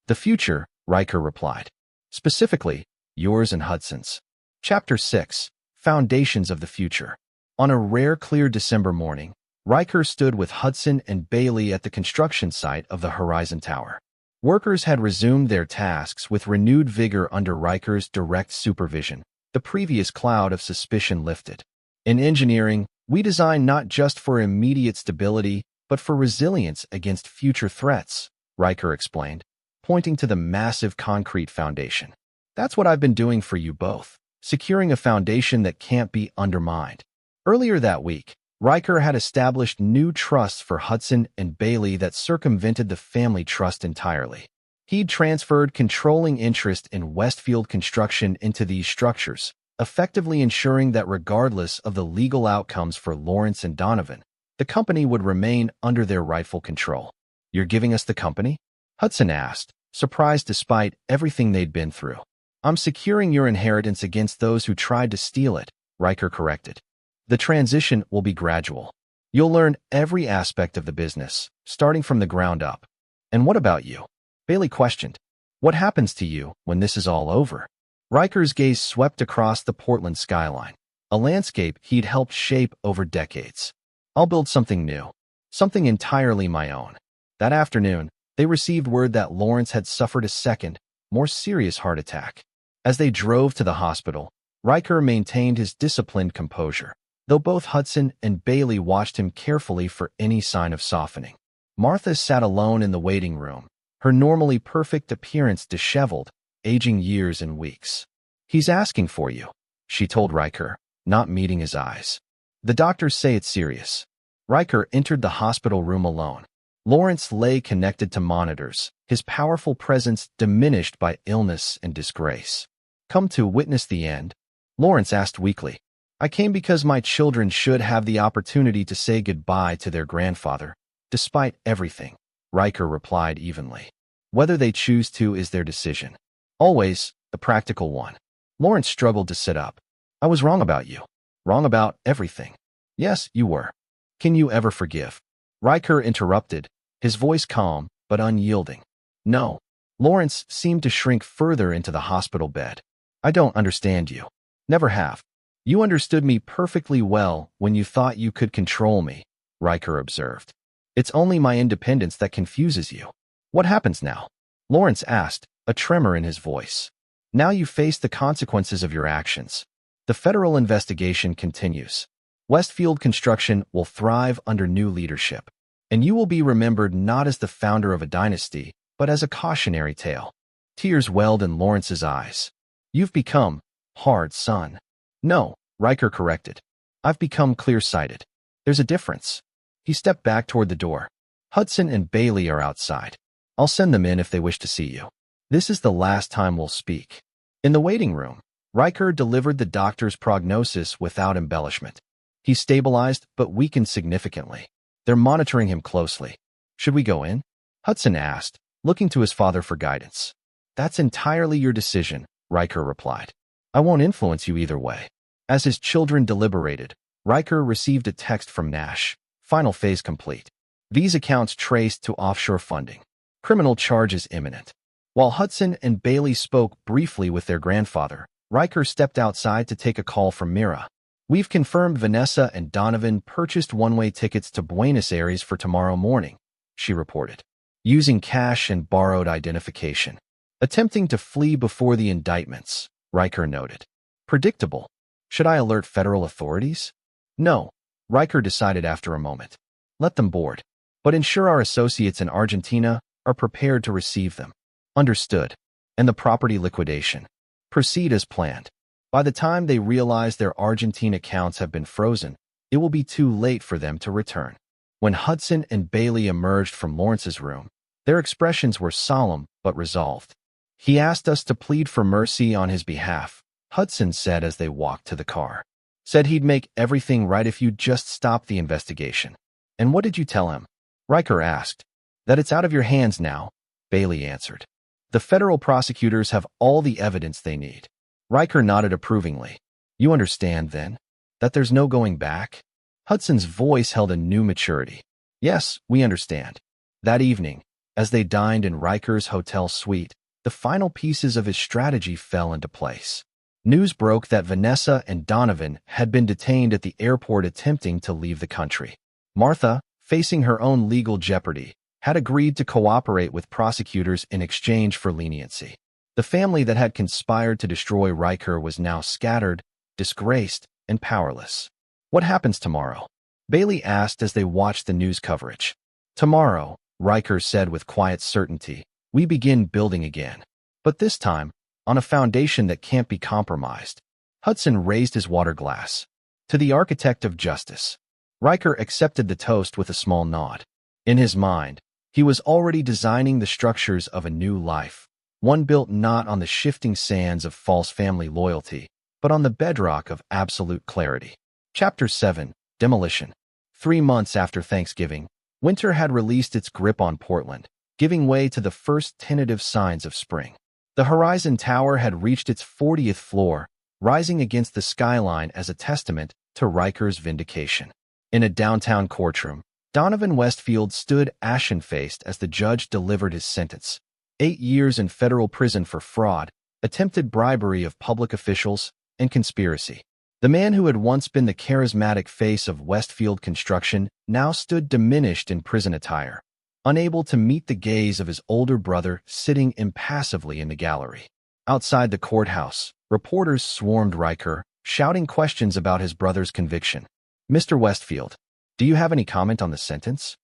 The future, Riker replied. Specifically, yours and Hudson's. Chapter 6, Foundations of the Future. On a rare clear December morning, Riker stood with Hudson and Bailey at the construction site of the Horizon Tower. Workers had resumed their tasks with renewed vigor under Riker's direct supervision, the previous cloud of suspicion lifted. In engineering, we design not just for immediate stability, but for resilience against future threats, Riker explained, pointing to the massive concrete foundation. That's what I've been doing for you both, securing a foundation that can't be undermined. Earlier that week, Riker had established new trusts for Hudson and Bailey that circumvented the family trust entirely. He'd transferred controlling interest in Westfield Construction into these structures, effectively ensuring that regardless of the legal outcomes for Lawrence and Donovan, the company would remain under their rightful control. "You're giving us the company?" Hudson asked, surprised despite everything they'd been through. "I'm securing your inheritance against those who tried to steal it," Riker corrected. "The transition will be gradual. You'll learn every aspect of the business, starting from the ground up." "And what about you?" Bailey questioned. "What happens to you when this is all over?" Riker's gaze swept across the Portland skyline, a landscape he'd helped shape over decades. "I'll build something new, something entirely my own." That afternoon, they received word that Lawrence had suffered a second, more serious heart attack. As they drove to the hospital, Riker maintained his disciplined composure, though both Hudson and Bailey watched him carefully for any sign of softening. Martha sat alone in the waiting room, her normally perfect appearance disheveled, aging years and weeks. "He's asking for you," she told Riker, not meeting his eyes. "The doctors say it's serious." Riker entered the hospital room alone. Lawrence lay connected to monitors, his powerful presence diminished by illness and disgrace. "Come to witness the end?" Lawrence asked weakly. "I came because my children should have the opportunity to say goodbye to their grandfather, despite everything," Riker replied evenly. "Whether they choose to is their decision. Always a practical one." Lawrence struggled to sit up. "I was wrong about you. Wrong about everything." "Yes, you were. Can you ever forgive?" Riker interrupted, his voice calm but unyielding. "No." Lawrence seemed to shrink further into the hospital bed. "I don't understand you. Never have." "You understood me perfectly well when you thought you could control me," Riker observed. "It's only my independence that confuses you." "What happens now?" Lawrence asked, a tremor in his voice. "Now you face the consequences of your actions. The federal investigation continues. Westfield Construction will thrive under new leadership, and you will be remembered not as the founder of a dynasty, but as a cautionary tale." Tears welled in Lawrence's eyes. "You've become hard, son." "No," Riker corrected. "I've become clear-sighted. There's a difference." He stepped back toward the door. "Hudson and Bailey are outside. I'll send them in if they wish to see you. This is the last time we'll speak." In the waiting room, Riker delivered the doctor's prognosis without embellishment. "He's stabilized but weakened significantly. They're monitoring him closely." "Should we go in?" Hudson asked, looking to his father for guidance. "That's entirely your decision," Riker replied. "I won't influence you either way." As his children deliberated, Riker received a text from Nash. "Final phase complete. These accounts traced to offshore funding. Criminal charges imminent." While Hudson and Bailey spoke briefly with their grandfather, Riker stepped outside to take a call from Mira. "We've confirmed Vanessa and Donovan purchased one-way tickets to Buenos Aires for tomorrow morning," she reported, using cash and borrowed identification. "Attempting to flee before the indictments," Riker noted. "Predictable. Should I alert federal authorities?" "No," Riker decided after a moment. "Let them board. But ensure our associates in Argentina are prepared to receive them." "Understood." "And the property liquidation?" "Proceed as planned. By the time they realize their Argentine accounts have been frozen, it will be too late for them to return." When Hudson and Bailey emerged from Lawrence's room, their expressions were solemn but resolved. "He asked us to plead for mercy on his behalf," Hudson said as they walked to the car. "Said he'd make everything right if you'd just stop the investigation." "And what did you tell him?" Riker asked. "That it's out of your hands now," Bailey answered. "The federal prosecutors have all the evidence they need." Riker nodded approvingly. "You understand, then, that there's no going back?" Hudson's voice held a new maturity. "Yes, we understand." That evening, as they dined in Riker's hotel suite, the final pieces of his strategy fell into place. News broke that Vanessa and Donovan had been detained at the airport attempting to leave the country. Martha, facing her own legal jeopardy, had agreed to cooperate with prosecutors in exchange for leniency. The family that had conspired to destroy Riker was now scattered, disgraced, and powerless. "What happens tomorrow?" Bailey asked as they watched the news coverage. "Tomorrow," Riker said with quiet certainty, "we begin building again. But this time, on a foundation that can't be compromised." Hudson raised his water glass. "To the architect of justice." Riker accepted the toast with a small nod. In his mind, He was already designing the structures of a new life, one built not on the shifting sands of false family loyalty, but on the bedrock of absolute clarity. Chapter 7. Demolition. 3 months after Thanksgiving, winter had released its grip on Portland, giving way to the first tentative signs of spring. The Horizon Tower had reached its 40th floor, rising against the skyline as a testament to Riker's vindication. In a downtown courtroom, Donovan Westfield stood ashen-faced as the judge delivered his sentence. 8 years in federal prison for fraud, attempted bribery of public officials, and conspiracy. The man who had once been the charismatic face of Westfield Construction now stood diminished in prison attire, unable to meet the gaze of his older brother sitting impassively in the gallery. Outside the courthouse, reporters swarmed Riker, shouting questions about his brother's conviction. "Mr. Westfield, do you have any comment on the sentence?"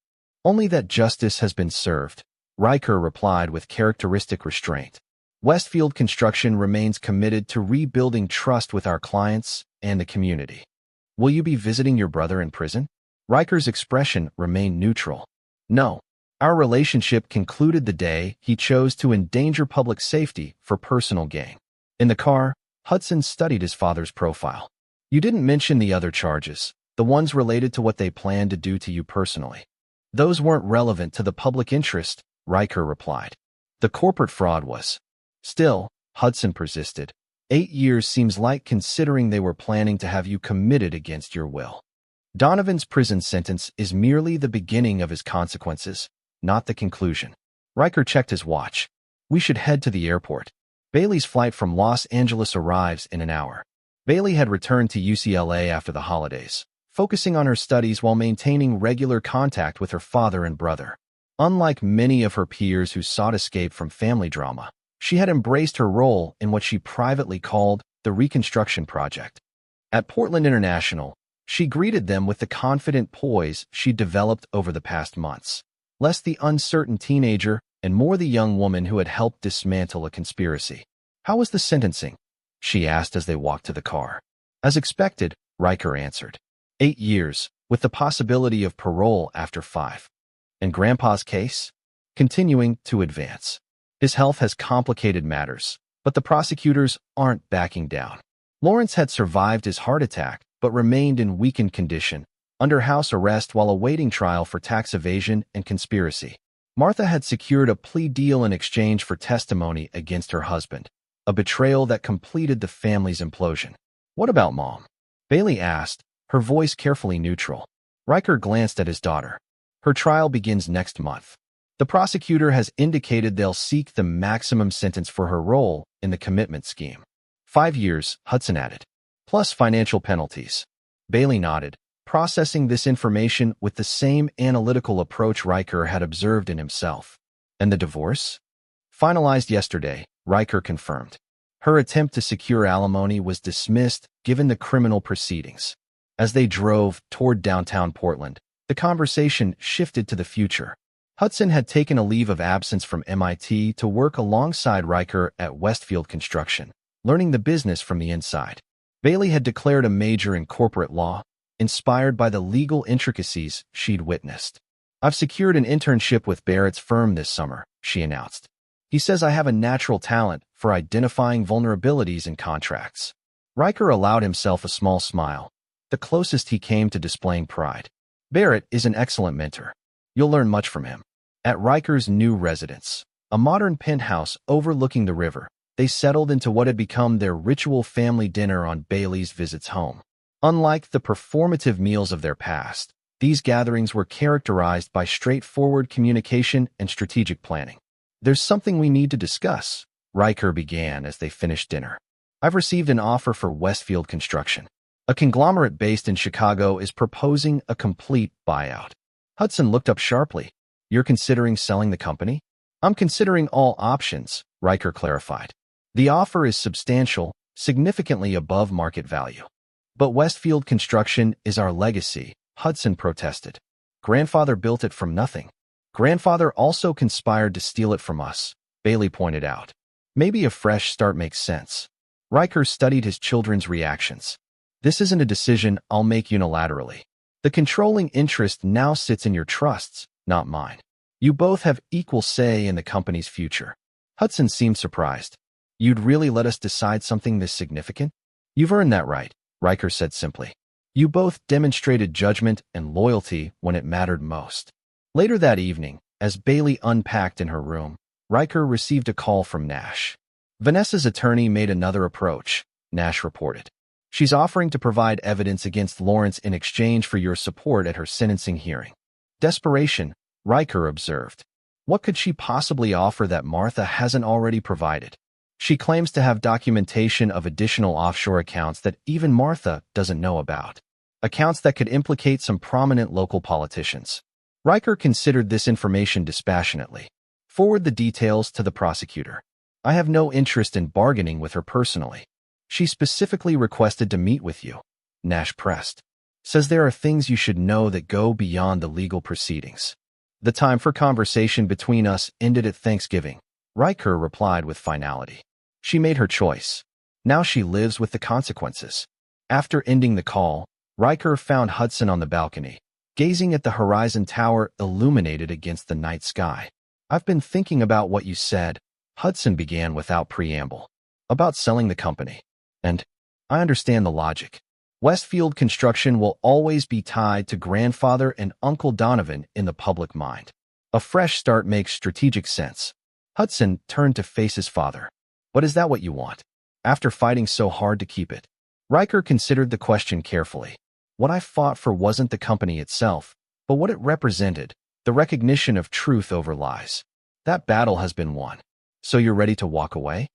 "Only that justice has been served," Riker replied with characteristic restraint. "Westfield Construction remains committed to rebuilding trust with our clients and the community." "Will you be visiting your brother in prison?" Riker's expression remained neutral. "No. Our relationship concluded the day he chose to endanger public safety for personal gain." In the car, Hudson studied his father's profile. "You didn't mention the other charges, the ones related to what they planned to do to you personally." "Those weren't relevant to the public interest," Riker replied. "The corporate fraud was." "Still," Hudson persisted, 8 years seems light considering they were planning to have you committed against your will." Donovan's prison sentence is merely the beginning of his consequences, not the conclusion. Riker checked his watch. "We should head to the airport. Bailey's flight from Los Angeles arrives in an hour." Bailey had returned to UCLA after the holidays, focusing on her studies while maintaining regular contact with her father and brother. Unlike many of her peers who sought escape from family drama, she had embraced her role in what she privately called the Reconstruction Project. At Portland International, she greeted them with the confident poise she'd developed over the past months, less the uncertain teenager and more the young woman who had helped dismantle a conspiracy. "How was the sentencing?" she asked as they walked to the car. "As expected," Riker answered. 8 years, with the possibility of parole after 5. "And Grandpa's case?" "Continuing to advance. His health has complicated matters, but the prosecutors aren't backing down." Lawrence had survived his heart attack, but remained in weakened condition, under house arrest while awaiting trial for tax evasion and conspiracy. Martha had secured a plea deal in exchange for testimony against her husband, a betrayal that completed the family's implosion. "What about Mom?" Bailey asked, her voice carefully neutral. Riker glanced at his daughter. "Her trial begins next month. The prosecutor has indicated they'll seek the maximum sentence for her role in the commitment scheme." 5 years, Hudson added. "Plus financial penalties." Bailey nodded, processing this information with the same analytical approach Riker had observed in himself. "And the divorce?" "Finalized yesterday," Riker confirmed. Her attempt to secure alimony was dismissed given the criminal proceedings. As they drove toward downtown Portland, the conversation shifted to the future. Hudson had taken a leave of absence from MIT to work alongside Riker at Westfield Construction, learning the business from the inside. Bailey had declared a major in corporate law, inspired by the legal intricacies she'd witnessed. "I've secured an internship with Barrett's firm this summer," she announced. "He says I have a natural talent for identifying vulnerabilities in contracts." Riker allowed himself a small smile, the closest he came to displaying pride. "Barrett is an excellent mentor. You'll learn much from him." At Riker's new residence, a modern penthouse overlooking the river, they settled into what had become their ritual family dinner on Bailey's visits home. Unlike the performative meals of their past, these gatherings were characterized by straightforward communication and strategic planning. "There's something we need to discuss," Riker began as they finished dinner. "I've received an offer for Westfield Construction. A conglomerate based in Chicago is proposing a complete buyout." Hudson looked up sharply. "You're considering selling the company?" "I'm considering all options," Riker clarified. "The offer is substantial, significantly above market value." "But Westfield Construction is our legacy," Hudson protested. "Grandfather built it from nothing." "Grandfather also conspired to steal it from us," Bailey pointed out. "Maybe a fresh start makes sense." Riker studied his children's reactions. "This isn't a decision I'll make unilaterally. The controlling interest now sits in your trusts, not mine. You both have equal say in the company's future. Hudson seemed surprised. You'd really let us decide something this significant? You've earned that right, Riker said simply. You both demonstrated judgment and loyalty when it mattered most. Later that evening, as Bailey unpacked in her room, Riker received a call from Nash. Vanessa's attorney made another approach, Nash reported. She's offering to provide evidence against Lawrence in exchange for your support at her sentencing hearing. Desperation, Riker observed. What could she possibly offer that Martha hasn't already provided? She claims to have documentation of additional offshore accounts that even Martha doesn't know about. Accounts that could implicate some prominent local politicians. Riker considered this information dispassionately. Forward the details to the prosecutor. I have no interest in bargaining with her personally. She specifically requested to meet with you, Nash pressed. Says there are things you should know that go beyond the legal proceedings. The time for conversation between us ended at Thanksgiving, Riker replied with finality. She made her choice. Now she lives with the consequences. After ending the call, Riker found Hudson on the balcony, gazing at the horizon tower illuminated against the night sky. I've been thinking about what you said, Hudson began without preamble. About selling the company. And I understand the logic. Westfield Construction will always be tied to grandfather and Uncle Donovan in the public mind. A fresh start makes strategic sense. Hudson turned to face his father. But is that what you want? After fighting so hard to keep it? Riker considered the question carefully. What I fought for wasn't the company itself, but what it represented, the recognition of truth over lies. That battle has been won. So you're ready to walk away?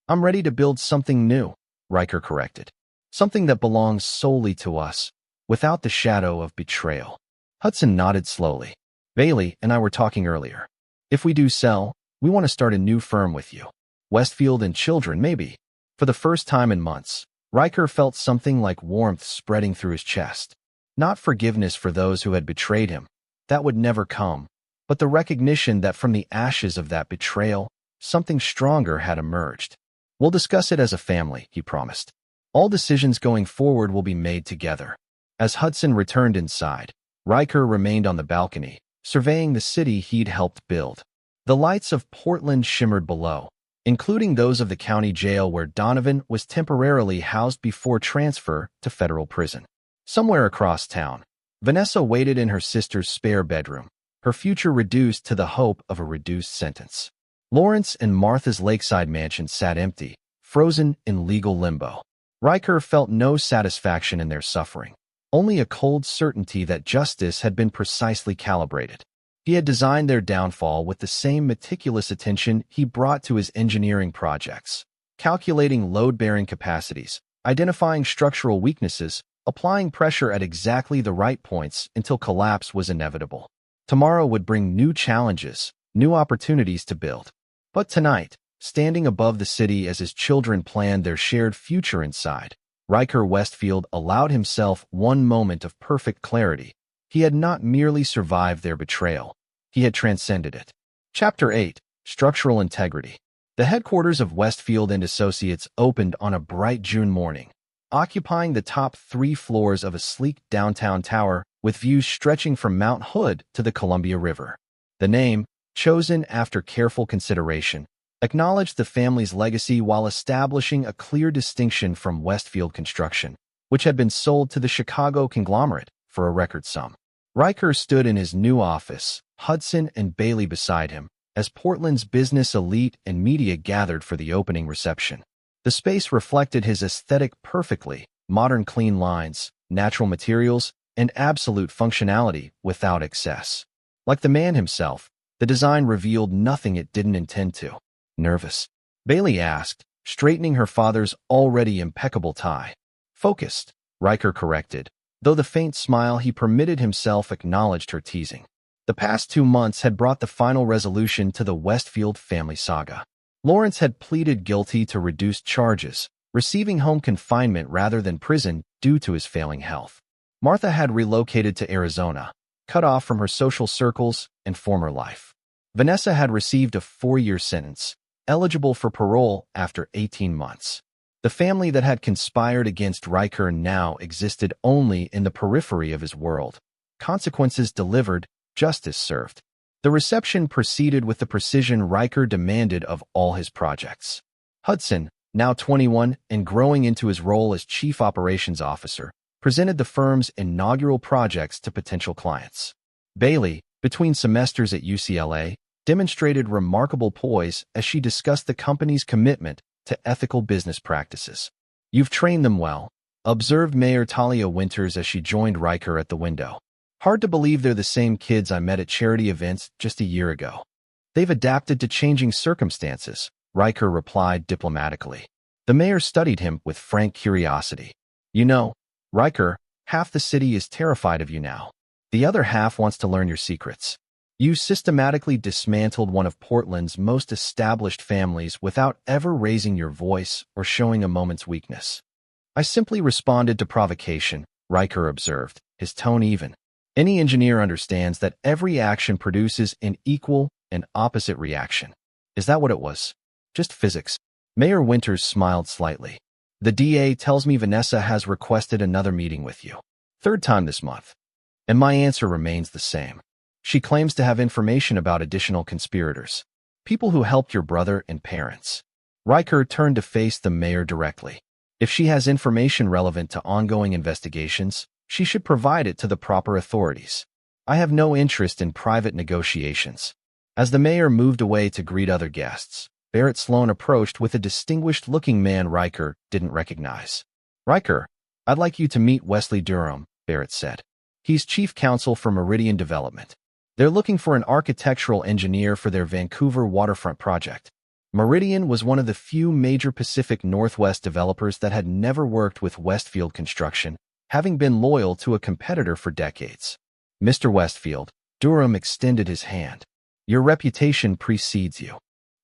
I'm ready to build something new, Riker corrected. Something that belongs solely to us, without the shadow of betrayal. Hudson nodded slowly. Bailey and I were talking earlier. If we do sell, we want to start a new firm with you. Westfield and Children, maybe. For the first time in months, Riker felt something like warmth spreading through his chest. Not forgiveness for those who had betrayed him. That would never come. But the recognition that from the ashes of that betrayal, something stronger had emerged. We'll discuss it as a family, he promised. All decisions going forward will be made together. As Hudson returned inside, Riker remained on the balcony, surveying the city he'd helped build. The lights of Portland shimmered below, including those of the county jail where Donovan was temporarily housed before transfer to federal prison. Somewhere across town, Vanessa waited in her sister's spare bedroom, her future reduced to the hope of a reduced sentence. Lawrence and Martha's lakeside mansion sat empty, frozen in legal limbo. Riker felt no satisfaction in their suffering, only a cold certainty that justice had been precisely calibrated. He had designed their downfall with the same meticulous attention he brought to his engineering projects, calculating load-bearing capacities, identifying structural weaknesses, applying pressure at exactly the right points until collapse was inevitable. Tomorrow would bring new challenges, new opportunities to build. But tonight, standing above the city as his children planned their shared future inside, Riker Westfield allowed himself one moment of perfect clarity. He had not merely survived their betrayal. He had transcended it. Chapter 8. Structural Integrity. The headquarters of Westfield & Associates opened on a bright June morning, occupying the top 3 floors of a sleek downtown tower with views stretching from Mount Hood to the Columbia River. The name, chosen after careful consideration, acknowledged the family's legacy while establishing a clear distinction from Westfield Construction, which had been sold to the Chicago conglomerate for a record sum. Riker stood in his new office, Hudson and Bailey beside him, as Portland's business elite and media gathered for the opening reception. The space reflected his aesthetic perfectly, modern clean lines, natural materials, and absolute functionality without excess. Like the man himself, the design revealed nothing it didn't intend to. Nervous? Bailey asked, straightening her father's already impeccable tie. Focused, Riker corrected, though the faint smile he permitted himself acknowledged her teasing. The past 2 months had brought the final resolution to the Westfield family saga. Lawrence had pleaded guilty to reduced charges, receiving home confinement rather than prison due to his failing health. Martha had relocated to Arizona, cut off from her social circles and former life. Vanessa had received a 4-year sentence, eligible for parole after 18 months. The family that had conspired against Riker now existed only in the periphery of his world. Consequences delivered, justice served. The reception proceeded with the precision Riker demanded of all his projects. Hudson, now 21 and growing into his role as Chief Operations Officer, presented the firm's inaugural projects to potential clients. Bailey, between semesters at UCLA, demonstrated remarkable poise as she discussed the company's commitment to ethical business practices. "You've trained them well," observed Mayor Talia Winters as she joined Riker at the window. "Hard to believe they're the same kids I met at charity events just a year ago." "They've adapted to changing circumstances," Riker replied diplomatically. The mayor studied him with frank curiosity. "You know, Riker, half the city is terrified of you now. The other half wants to learn your secrets. You systematically dismantled one of Portland's most established families without ever raising your voice or showing a moment's weakness." "I simply responded to provocation," Riker observed, his tone even. "Any engineer understands that every action produces an equal and opposite reaction. Is that what it was? Just physics?" Mayor Winters smiled slightly. "The DA tells me Vanessa has requested another meeting with you. Third time this month. And my answer remains the same. She claims to have information about additional conspirators. People who helped your brother and parents." Riker turned to face the mayor directly. "If she has information relevant to ongoing investigations, she should provide it to the proper authorities. I have no interest in private negotiations." As the mayor moved away to greet other guests, Barrett Sloan approached with a distinguished-looking man Riker didn't recognize. "Riker, I'd like you to meet Wesley Durham," Barrett said. "He's chief counsel for Meridian Development. They're looking for an architectural engineer for their Vancouver waterfront project." Meridian was one of the few major Pacific Northwest developers that had never worked with Westfield Construction, having been loyal to a competitor for decades. "Mr. Westfield," Durham extended his hand. "Your reputation precedes you."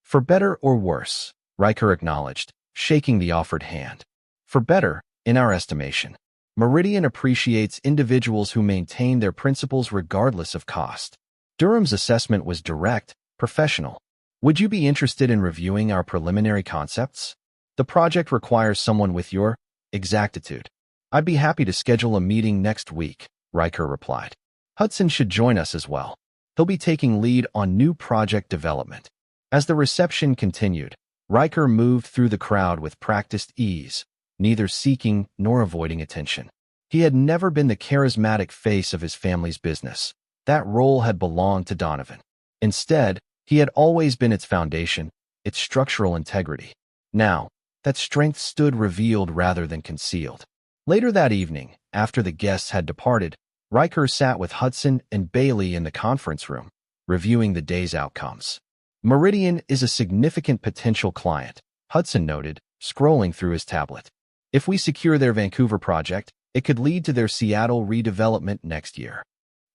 "For better or worse," Riker acknowledged, shaking the offered hand. "For better, in our estimation. Meridian appreciates individuals who maintain their principles regardless of cost." Durham's assessment was direct, professional. "Would you be interested in reviewing our preliminary concepts? The project requires someone with your exactitude." "I'd be happy to schedule a meeting next week," Riker replied. "Hudson should join us as well. He'll be taking lead on new project development." As the reception continued, Riker moved through the crowd with practiced ease, neither seeking nor avoiding attention. He had never been the charismatic face of his family's business. That role had belonged to Donovan. Instead, he had always been its foundation, its structural integrity. Now, that strength stood revealed rather than concealed. Later that evening, after the guests had departed, Riker sat with Hudson and Bailey in the conference room, reviewing the day's outcomes. "Meridian is a significant potential client," Hudson noted, scrolling through his tablet. "If we secure their Vancouver project, it could lead to their Seattle redevelopment next year."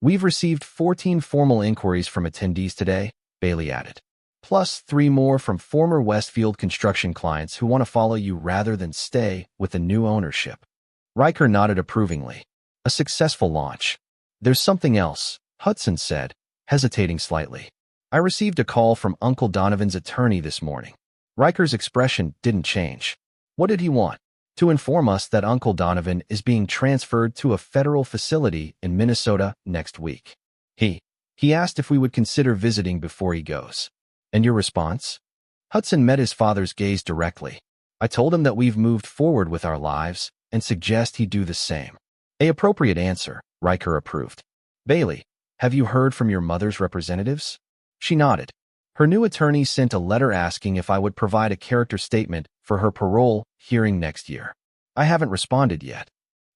"We've received 14 formal inquiries from attendees today," Bailey added, "plus 3 more from former Westfield Construction clients who want to follow you rather than stay with the new ownership." Riker nodded approvingly. "A successful launch." "There's something else," Hudson said, hesitating slightly. "I received a call from Uncle Donovan's attorney this morning." Riker's expression didn't change. "What did he want?" "To inform us that Uncle Donovan is being transferred to a federal facility in Minnesota next week. He asked if we would consider visiting before he goes." "And your response?" Hudson met his father's gaze directly. "I told him that we've moved forward with our lives and suggest he do the same." "An appropriate answer," Riker approved. "Bailey, have you heard from your mother's representatives?" She nodded. "Her new attorney sent a letter asking if I would provide a character statement for her parole hearing next year. I haven't responded yet."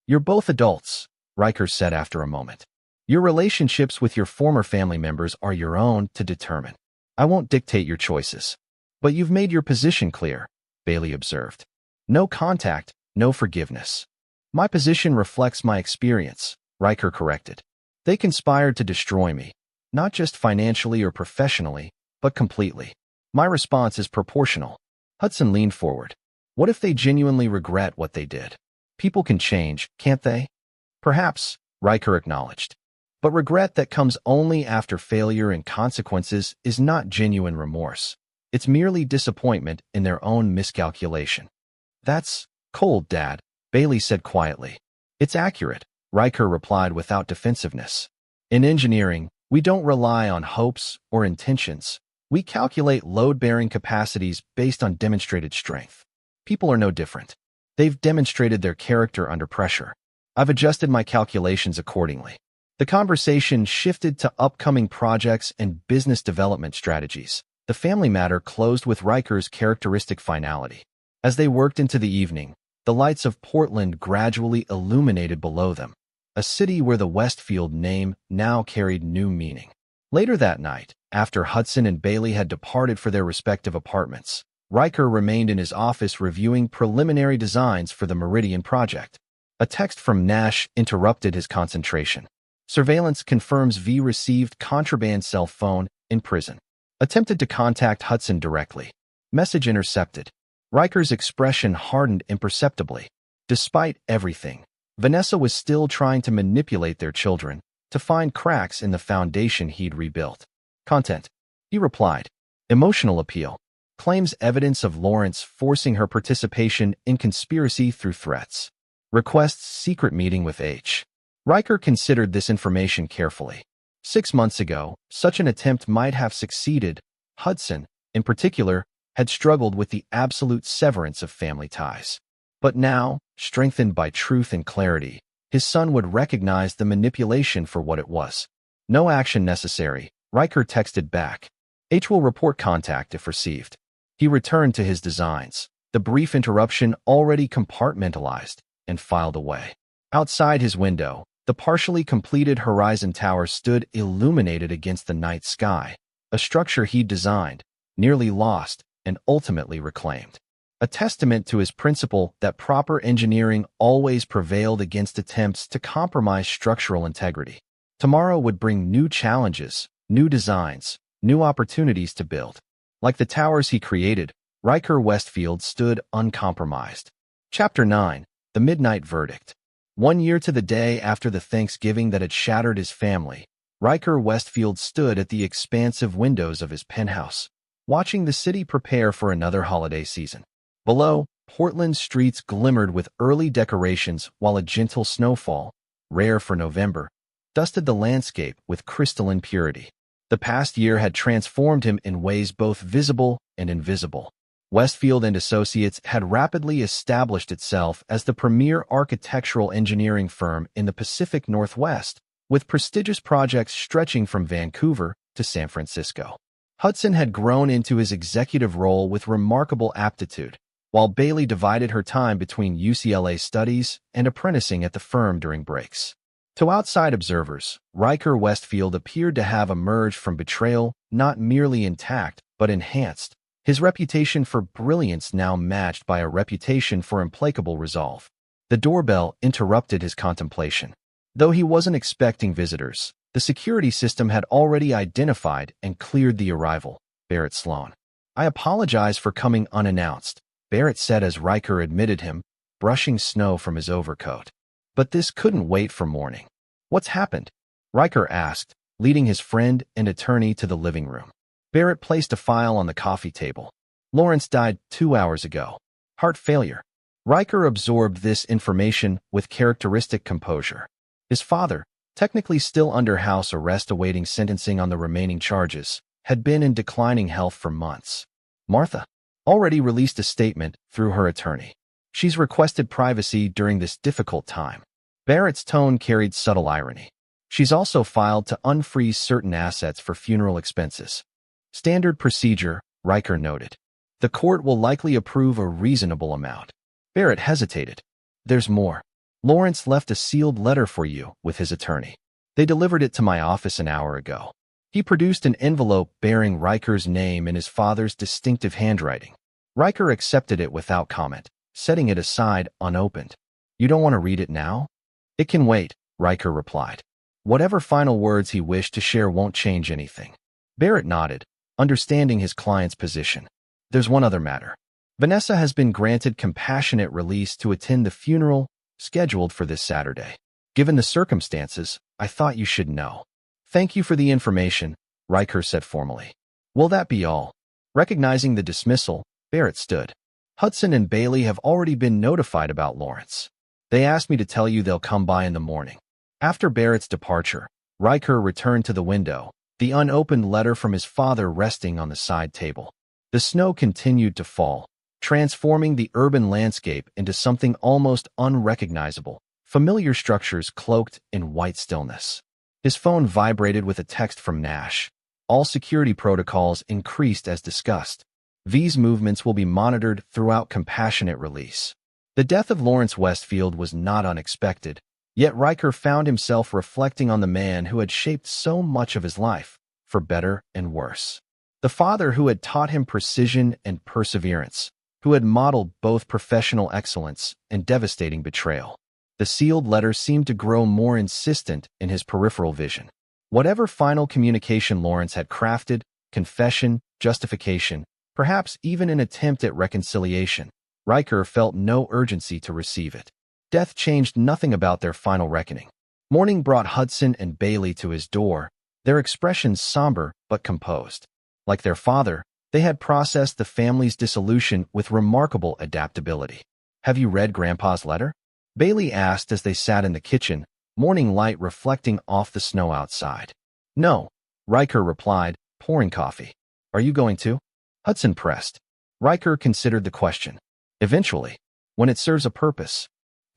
"You're both adults," Riker said after a moment. "Your relationships with your former family members are your own to determine. I won't dictate your choices." "But you've made your position clear," Bailey observed. "No contact, no forgiveness." "My position reflects my experience," Riker corrected. "They conspired to destroy me, not just financially or professionally, but completely. My response is proportional." Hudson leaned forward. "What if they genuinely regret what they did? People can change, can't they?" "Perhaps," Riker acknowledged. "But regret that comes only after failure and consequences is not genuine remorse. It's merely disappointment in their own miscalculation." "That's cold, Dad," Bailey said quietly. "It's accurate," Riker replied without defensiveness. "In engineering, We don't rely on hopes or intentions. We calculate load-bearing capacities based on demonstrated strength. People are no different. They've demonstrated their character under pressure. I've adjusted my calculations accordingly. The conversation shifted to upcoming projects and business development strategies. The family matter closed with Riker's characteristic finality. As they worked into the evening, the lights of Portland gradually illuminated below them, a city where the Westfield name now carried new meaning. Later that night, after Hudson and Bailey had departed for their respective apartments, Riker remained in his office reviewing preliminary designs for the Meridian project. A text from Nash interrupted his concentration. Surveillance confirms V received contraband cell phone in prison. Attempted to contact Hudson directly. Message intercepted. Riker's expression hardened imperceptibly. Despite everything, Vanessa was still trying to manipulate their children to find cracks in the foundation he'd rebuilt. Content. He replied. Emotional appeal. Claims evidence of Lawrence forcing her participation in conspiracy through threats. Requests secret meeting with H. Riker considered this information carefully. 6 months ago, such an attempt might have succeeded. Hudson, in particular, had struggled with the absolute severance of family ties. But now, strengthened by truth and clarity, his son would recognize the manipulation for what it was. No action necessary, Riker texted back. H will report contact if received. He returned to his designs, the brief interruption already compartmentalized and filed away. Outside his window, the partially completed Horizon Tower stood illuminated against the night sky, a structure he'd designed, nearly lost, and ultimately reclaimed. A testament to his principle that proper engineering always prevailed against attempts to compromise structural integrity. Tomorrow would bring new challenges, new designs, new opportunities to build. Like the towers he created, Riker Westfield stood uncompromised. Chapter 9. The Midnight Verdict. 1 year to the day after the Thanksgiving that had shattered his family, Riker Westfield stood at the expansive windows of his penthouse, watching the city prepare for another holiday season. Below, Portland's streets glimmered with early decorations while a gentle snowfall, rare for November, dusted the landscape with crystalline purity. The past year had transformed him in ways both visible and invisible. Westfield and Associates had rapidly established itself as the premier architectural engineering firm in the Pacific Northwest, with prestigious projects stretching from Vancouver to San Francisco. Hudson had grown into his executive role with remarkable aptitude, while Bailey divided her time between UCLA studies and apprenticing at the firm during breaks. To outside observers, Riker Westfield appeared to have emerged from betrayal not merely intact but enhanced, his reputation for brilliance now matched by a reputation for implacable resolve. The doorbell interrupted his contemplation. Though he wasn't expecting visitors, the security system had already identified and cleared the arrival. Barrett Sloan. I apologize for coming unannounced, Barrett said as Riker admitted him, brushing snow from his overcoat. But this couldn't wait for morning. What's happened? Riker asked, leading his friend and attorney to the living room. Barrett placed a file on the coffee table. Lawrence died 2 hours ago. Heart failure. Riker absorbed this information with characteristic composure. His father, technically still under house arrest awaiting sentencing on the remaining charges, had been in declining health for months. Martha already released a statement through her attorney. She's requested privacy during this difficult time. Barrett's tone carried subtle irony. She's also filed to unfreeze certain assets for funeral expenses. Standard procedure, Riker noted. The court will likely approve a reasonable amount. Barrett hesitated. There's more. Lawrence left a sealed letter for you with his attorney. They delivered it to my office an hour ago. He produced an envelope bearing Riker's name in his father's distinctive handwriting. Riker accepted it without comment, setting it aside unopened. You don't want to read it now? It can wait, Riker replied. Whatever final words he wished to share won't change anything. Barrett nodded, understanding his client's position. There's one other matter. Vanessa has been granted compassionate release to attend the funeral scheduled for this Saturday. Given the circumstances, I thought you should know. Thank you for the information, Riker said formally. Will that be all? Recognizing the dismissal, Barrett stood. Hudson and Bailey have already been notified about Lawrence. They asked me to tell you they'll come by in the morning. After Barrett's departure, Riker returned to the window, the unopened letter from his father resting on the side table. The snow continued to fall, transforming the urban landscape into something almost unrecognizable, familiar structures cloaked in white stillness. His phone vibrated with a text from Nash. All security protocols increased as discussed. These movements will be monitored throughout compassionate release. The death of Lawrence Westfield was not unexpected, yet Riker found himself reflecting on the man who had shaped so much of his life, for better and worse. The father who had taught him precision and perseverance, who had modeled both professional excellence and devastating betrayal. The sealed letter seemed to grow more insistent in his peripheral vision. Whatever final communication Lawrence had crafted, confession, justification, perhaps even an attempt at reconciliation, Riker felt no urgency to receive it. Death changed nothing about their final reckoning. Morning brought Hudson and Bailey to his door, their expressions somber but composed. Like their father, they had processed the family's dissolution with remarkable adaptability. "Have you read Grandpa's letter?" Bailey asked as they sat in the kitchen, morning light reflecting off the snow outside. "No," Riker replied, pouring coffee. "Are you going to?" Hudson pressed. Riker considered the question. "Eventually, when it serves a purpose."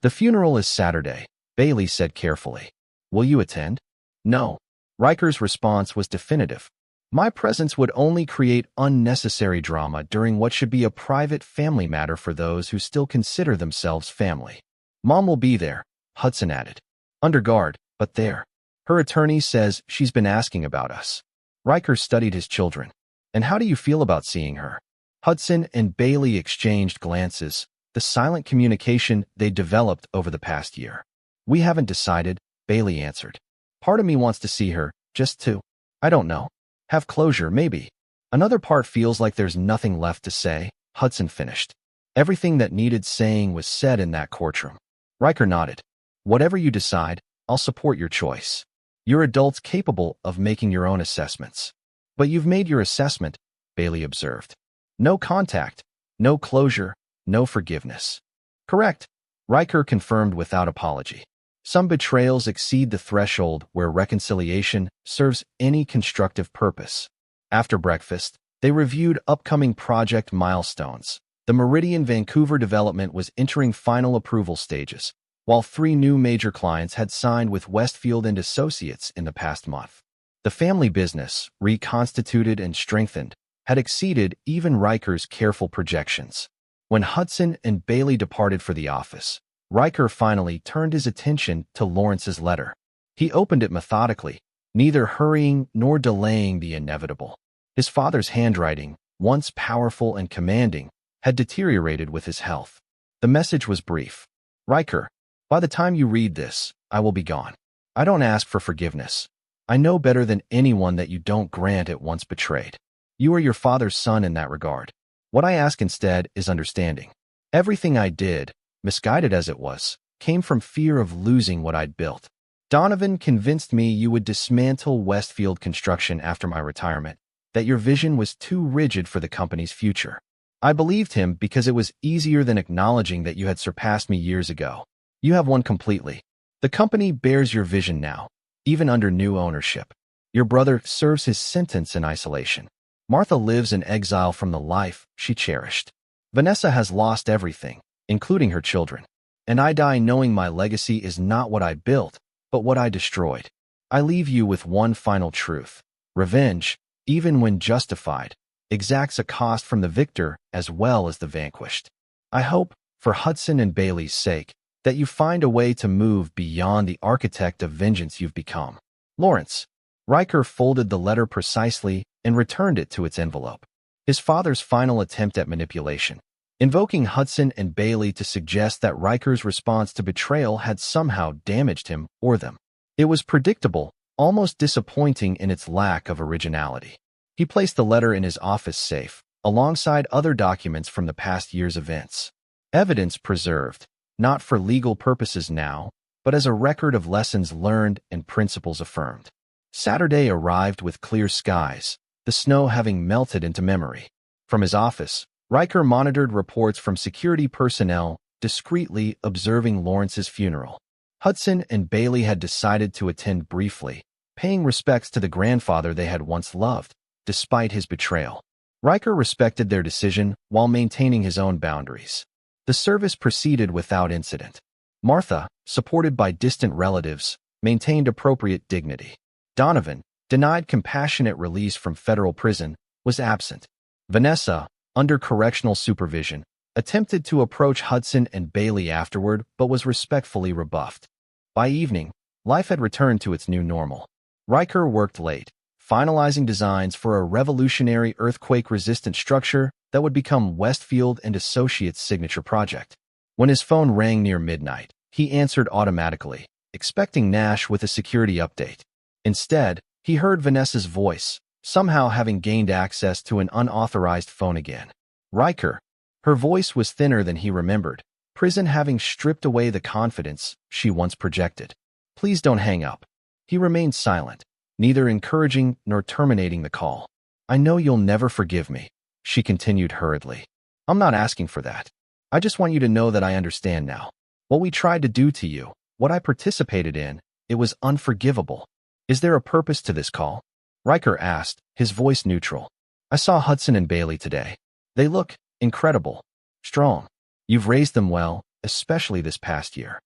"The funeral is Saturday," Bailey said carefully. "Will you attend?" "No." Riker's response was definitive. "My presence would only create unnecessary drama during what should be a private family matter for those who still consider themselves family." "Mom will be there," Hudson added. "Under guard, but there. Her attorney says she's been asking about us." Riker studied his children. "And how do you feel about seeing her?" Hudson and Bailey exchanged glances, the silent communication they developed over the past year. "We haven't decided," Bailey answered. "Part of me wants to see her, just to, I don't know, have closure, maybe. Another part feels like there's nothing left to say," Hudson finished. Everything that needed saying was said in that courtroom. Riker nodded. "Whatever you decide, I'll support your choice. You're adults capable of making your own assessments." "But you've made your assessment," Bailey observed. "No contact, no closure, no forgiveness." "Correct," Riker confirmed without apology. Some betrayals exceed the threshold where reconciliation serves any constructive purpose. After breakfast, they reviewed upcoming project milestones. The Meridian Vancouver development was entering final approval stages, while 3 new major clients had signed with Westfield and Associates in the past month. The family business, reconstituted and strengthened, had exceeded even Riker's careful projections. When Hudson and Bailey departed for the office, Riker finally turned his attention to Lawrence's letter. He opened it methodically, neither hurrying nor delaying the inevitable. His father's handwriting, once powerful and commanding, had deteriorated with his health. The message was brief. "Riker, by the time you read this, I will be gone. I don't ask for forgiveness. I know better than anyone that you don't grant it once betrayed. You are your father's son in that regard. What I ask instead is understanding. Everything I did, misguided as it was, came from fear of losing what I'd built. Donovan convinced me you would dismantle Westfield Construction after my retirement, that your vision was too rigid for the company's future. I believed him because it was easier than acknowledging that you had surpassed me years ago. You have won completely. The company bears your vision now, even under new ownership. Your brother serves his sentence in isolation. Martha lives in exile from the life she cherished. Vanessa has lost everything, including her children. And I die knowing my legacy is not what I built, but what I destroyed. I leave you with one final truth. Revenge, even when justified, exacts a cost from the victor as well as the vanquished. I hope, for Hudson and Bailey's sake, that you find a way to move beyond the architect of vengeance you've become. Lawrence." Riker folded the letter precisely and returned it to its envelope. His father's final attempt at manipulation, invoking Hudson and Bailey to suggest that Riker's response to betrayal had somehow damaged him or them. It was predictable, almost disappointing in its lack of originality. He placed the letter in his office safe, alongside other documents from the past year's events. Evidence preserved, not for legal purposes now, but as a record of lessons learned and principles affirmed. Saturday arrived with clear skies, the snow having melted into memory. From his office, Riker monitored reports from security personnel, discreetly observing Lawrence's funeral. Hudson and Bailey had decided to attend briefly, paying respects to the grandfather they had once loved, despite his betrayal. Riker respected their decision while maintaining his own boundaries. The service proceeded without incident. Martha, supported by distant relatives, maintained appropriate dignity. Donovan, denied compassionate release from federal prison, was absent. Vanessa, under correctional supervision, attempted to approach Hudson and Bailey afterward but was respectfully rebuffed. By evening, life had returned to its new normal. Riker worked late, finalizing designs for a revolutionary earthquake-resistant structure that would become Westfield and Associates' signature project. When his phone rang near midnight, he answered automatically, expecting Nash with a security update. Instead, he heard Vanessa's voice, somehow having gained access to an unauthorized phone again. Riker. Her voice was thinner than he remembered, prison having stripped away the confidence she once projected. Please don't hang up. He remained silent, neither encouraging nor terminating the call. I know you'll never forgive me, she continued hurriedly. I'm not asking for that. I just want you to know that I understand now. What we tried to do to you, what I participated in, it was unforgivable. Is there a purpose to this call? Riker asked, his voice neutral. I saw Hudson and Bailey today. They look incredible. Strong. You've raised them well, especially this past year.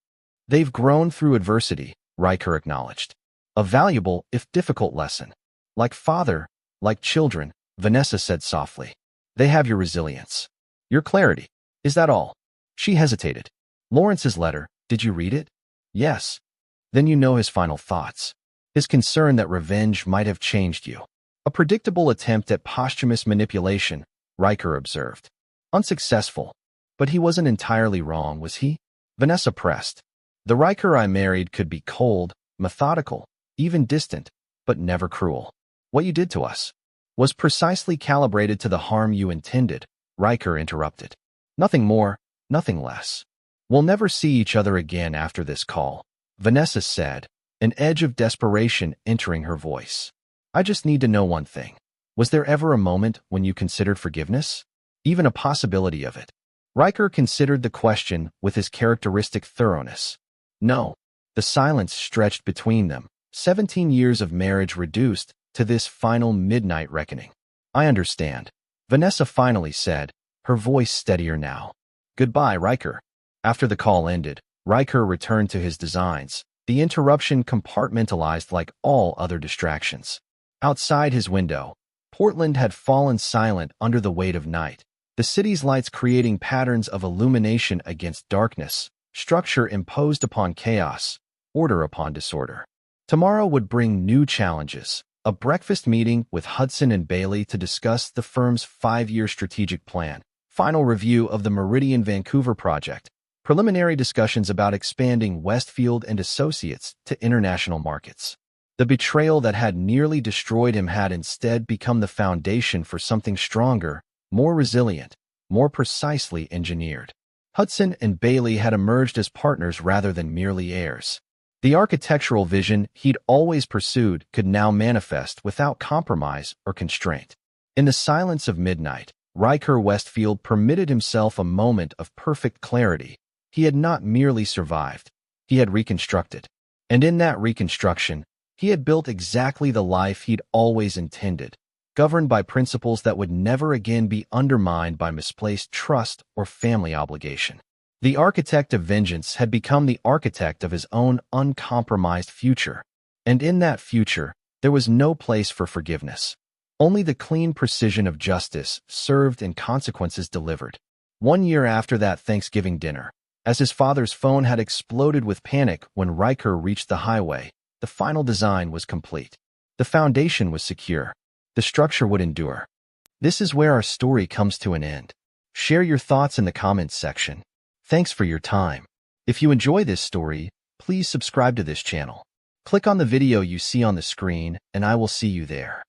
They've grown through adversity, Riker acknowledged. A valuable, if difficult lesson. Like father, like children, Vanessa said softly. They have your resilience. Your clarity. Is that all? She hesitated. Lawrence's letter, did you read it? Yes. Then you know his final thoughts. His concern that revenge might have changed you. A predictable attempt at posthumous manipulation, Riker observed. Unsuccessful. But he wasn't entirely wrong, was he? Vanessa pressed. The Riker I married could be cold, methodical, even distant, but never cruel. What you did to us was precisely calibrated to the harm you intended, Riker interrupted. Nothing more, nothing less. We'll never see each other again after this call, Vanessa said, an edge of desperation entering her voice. I just need to know one thing. Was there ever a moment when you considered forgiveness? Even a possibility of it? Riker considered the question with his characteristic thoroughness. No. The silence stretched between them, 17 years of marriage reduced to this final midnight reckoning. I understand, Vanessa finally said, her voice steadier now. Goodbye, Riker. After the call ended, Riker returned to his designs, the interruption compartmentalized like all other distractions. Outside his window, Portland had fallen silent under the weight of night, the city's lights creating patterns of illumination against darkness, structure imposed upon chaos, order upon disorder. Tomorrow would bring new challenges, a breakfast meeting with Hudson and Bailey to discuss the firm's 5-year strategic plan, final review of the Meridian Vancouver project, preliminary discussions about expanding Westfield and Associates to international markets. The betrayal that had nearly destroyed him had instead become the foundation for something stronger, more resilient, more precisely engineered. Hudson and Bailey had emerged as partners rather than merely heirs. The architectural vision he'd always pursued could now manifest without compromise or constraint. In the silence of midnight, Riker Westfield permitted himself a moment of perfect clarity. He had not merely survived, he had reconstructed. And in that reconstruction, he had built exactly the life he'd always intended, governed by principles that would never again be undermined by misplaced trust or family obligation. The architect of vengeance had become the architect of his own uncompromised future, and in that future, there was no place for forgiveness. Only the clean precision of justice served and consequences delivered. 1 year after that Thanksgiving dinner, as his father's phone had exploded with panic when Riker reached the highway, the final design was complete. The foundation was secure. The structure would endure. This is where our story comes to an end. Share your thoughts in the comments section. Thanks for your time. If you enjoy this story, please subscribe to this channel. Click on the video you see on the screen, and I will see you there.